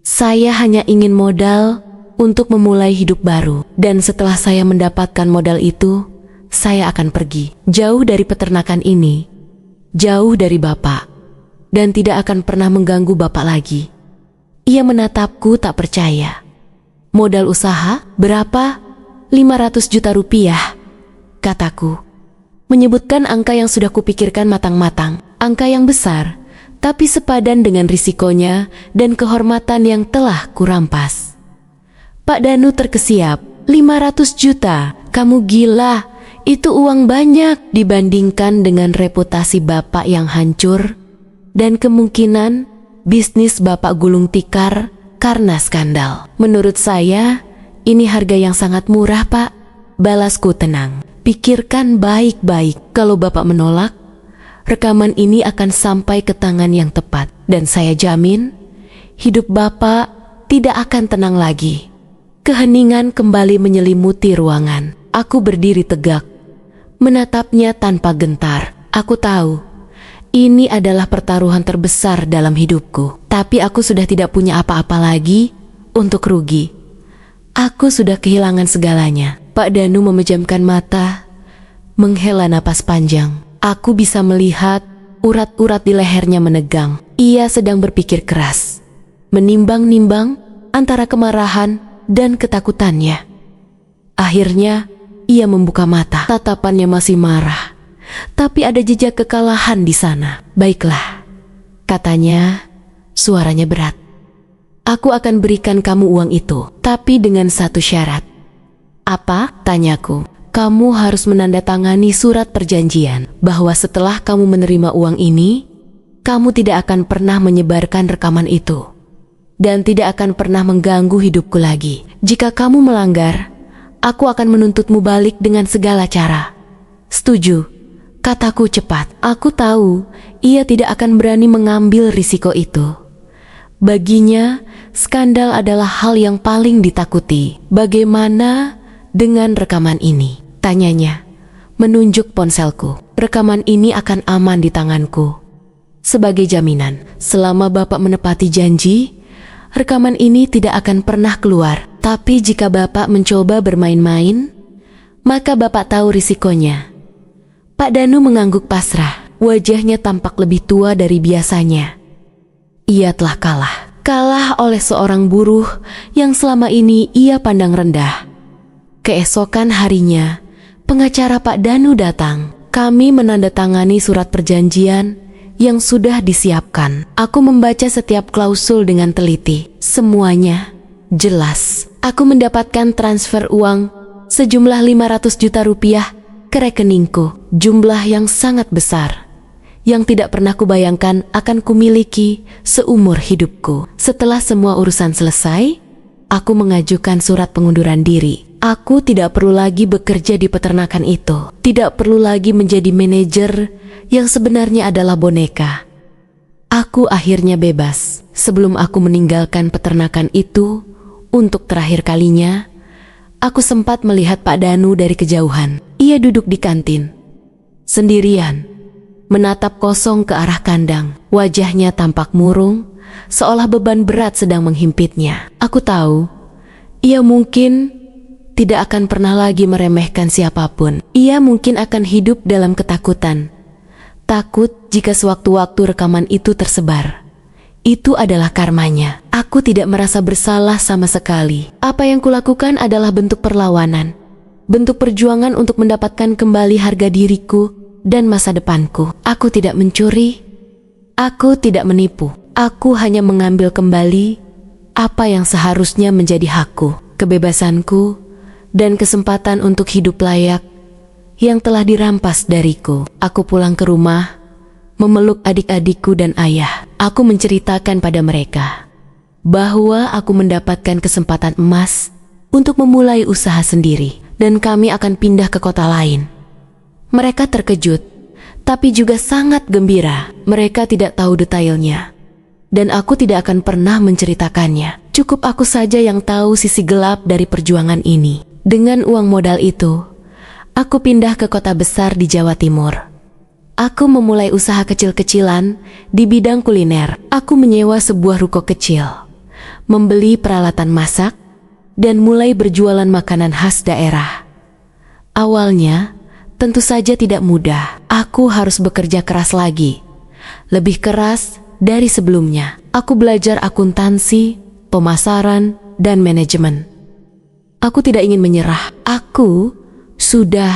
Saya hanya ingin modal untuk memulai hidup baru. Dan setelah saya mendapatkan modal itu, saya akan pergi. Jauh dari peternakan ini. Jauh dari Bapak. Dan tidak akan pernah mengganggu Bapak lagi. Ia menatapku tak percaya. Modal usaha? Berapa? 500 juta rupiah, kataku. Menyebutkan angka yang sudah kupikirkan matang-matang. Angka yang besar, tapi sepadan dengan risikonya dan kehormatan yang telah kurampas. Pak Danu terkesiap. 500 juta? Kamu gila. Itu uang banyak dibandingkan dengan reputasi Bapak yang hancur dan kemungkinan bisnis Bapak gulung tikar karena skandal. Menurut saya, ini harga yang sangat murah, Pak. Balasku tenang. Pikirkan baik-baik. Kalau Bapak menolak, rekaman ini akan sampai ke tangan yang tepat. Dan saya jamin, hidup Bapak tidak akan tenang lagi. Keheningan kembali menyelimuti ruangan. Aku berdiri tegak, menatapnya tanpa gentar. Aku tahu, ini adalah pertaruhan terbesar dalam hidupku. Tapi aku sudah tidak punya apa-apa lagi untuk rugi. Aku sudah kehilangan segalanya. Pak Danu memejamkan mata, menghela napas panjang. Aku bisa melihat urat-urat di lehernya menegang. Ia sedang berpikir keras, menimbang-nimbang antara kemarahan dan ketakutannya. Akhirnya, ia membuka mata. Tatapannya masih marah, tapi ada jejak kekalahan di sana. Baiklah, katanya, suaranya berat. Aku akan berikan kamu uang itu, tapi dengan satu syarat. Apa? Tanyaku. Kamu harus menandatangani surat perjanjian bahwa setelah kamu menerima uang ini, kamu tidak akan pernah menyebarkan rekaman itu dan tidak akan pernah mengganggu hidupku lagi. Jika kamu melanggar, aku akan menuntutmu balik dengan segala cara. Setuju? Kataku cepat. Aku tahu ia tidak akan berani mengambil risiko itu. Baginya, skandal adalah hal yang paling ditakuti. Bagaimana dengan rekaman ini? Tanyanya, menunjuk ponselku. Rekaman ini akan aman di tanganku. Sebagai jaminan, selama Bapak menepati janji, rekaman ini tidak akan pernah keluar. Tapi jika Bapak mencoba bermain-main, maka Bapak tahu risikonya. Pak Danu mengangguk pasrah. Wajahnya tampak lebih tua dari biasanya. Ia telah kalah. Kalah oleh seorang buruh yang selama ini ia pandang rendah. Keesokan harinya, pengacara Pak Danu datang. Kami menandatangani surat perjanjian yang sudah disiapkan. Aku membaca setiap klausul dengan teliti. Semuanya jelas. Aku mendapatkan transfer uang sejumlah 500 juta rupiah ke rekeningku. Jumlah yang sangat besar, yang tidak pernah kubayangkan akan kumiliki seumur hidupku. Setelah semua urusan selesai, aku mengajukan surat pengunduran diri. Aku tidak perlu lagi bekerja di peternakan itu. Tidak perlu lagi menjadi manajer yang sebenarnya adalah boneka. Aku akhirnya bebas. Sebelum aku meninggalkan peternakan itu untuk terakhir kalinya, aku sempat melihat Pak Danu dari kejauhan. Ia duduk di kantin, sendirian, menatap kosong ke arah kandang. Wajahnya tampak murung, seolah beban berat sedang menghimpitnya. Aku tahu, ia mungkin tidak akan pernah lagi meremehkan siapapun. Ia mungkin akan hidup dalam ketakutan. Takut jika sewaktu-waktu rekaman itu tersebar. Itu adalah karmanya. Aku tidak merasa bersalah sama sekali. Apa yang kulakukan adalah bentuk perlawanan. Bentuk perjuangan untuk mendapatkan kembali harga diriku dan masa depanku. Aku tidak mencuri. Aku tidak menipu. Aku hanya mengambil kembali apa yang seharusnya menjadi hakku. Kebebasanku dan kesempatan untuk hidup layak yang telah dirampas dariku. Aku pulang ke rumah, memeluk adik-adikku dan ayah. Aku menceritakan pada mereka bahwa aku mendapatkan kesempatan emas untuk memulai usaha sendiri dan kami akan pindah ke kota lain. Mereka terkejut, tapi juga sangat gembira. Mereka tidak tahu detailnya, dan aku tidak akan pernah menceritakannya. Cukup aku saja yang tahu sisi gelap dari perjuangan ini. Dengan uang modal itu, aku pindah ke kota besar di Jawa Timur. Aku memulai usaha kecil-kecilan di bidang kuliner. Aku menyewa sebuah ruko kecil, membeli peralatan masak, dan mulai berjualan makanan khas daerah. Awalnya, tentu saja tidak mudah. Aku harus bekerja keras lagi, lebih keras dari sebelumnya. Aku belajar akuntansi, pemasaran, dan manajemen. Aku tidak ingin menyerah. Aku sudah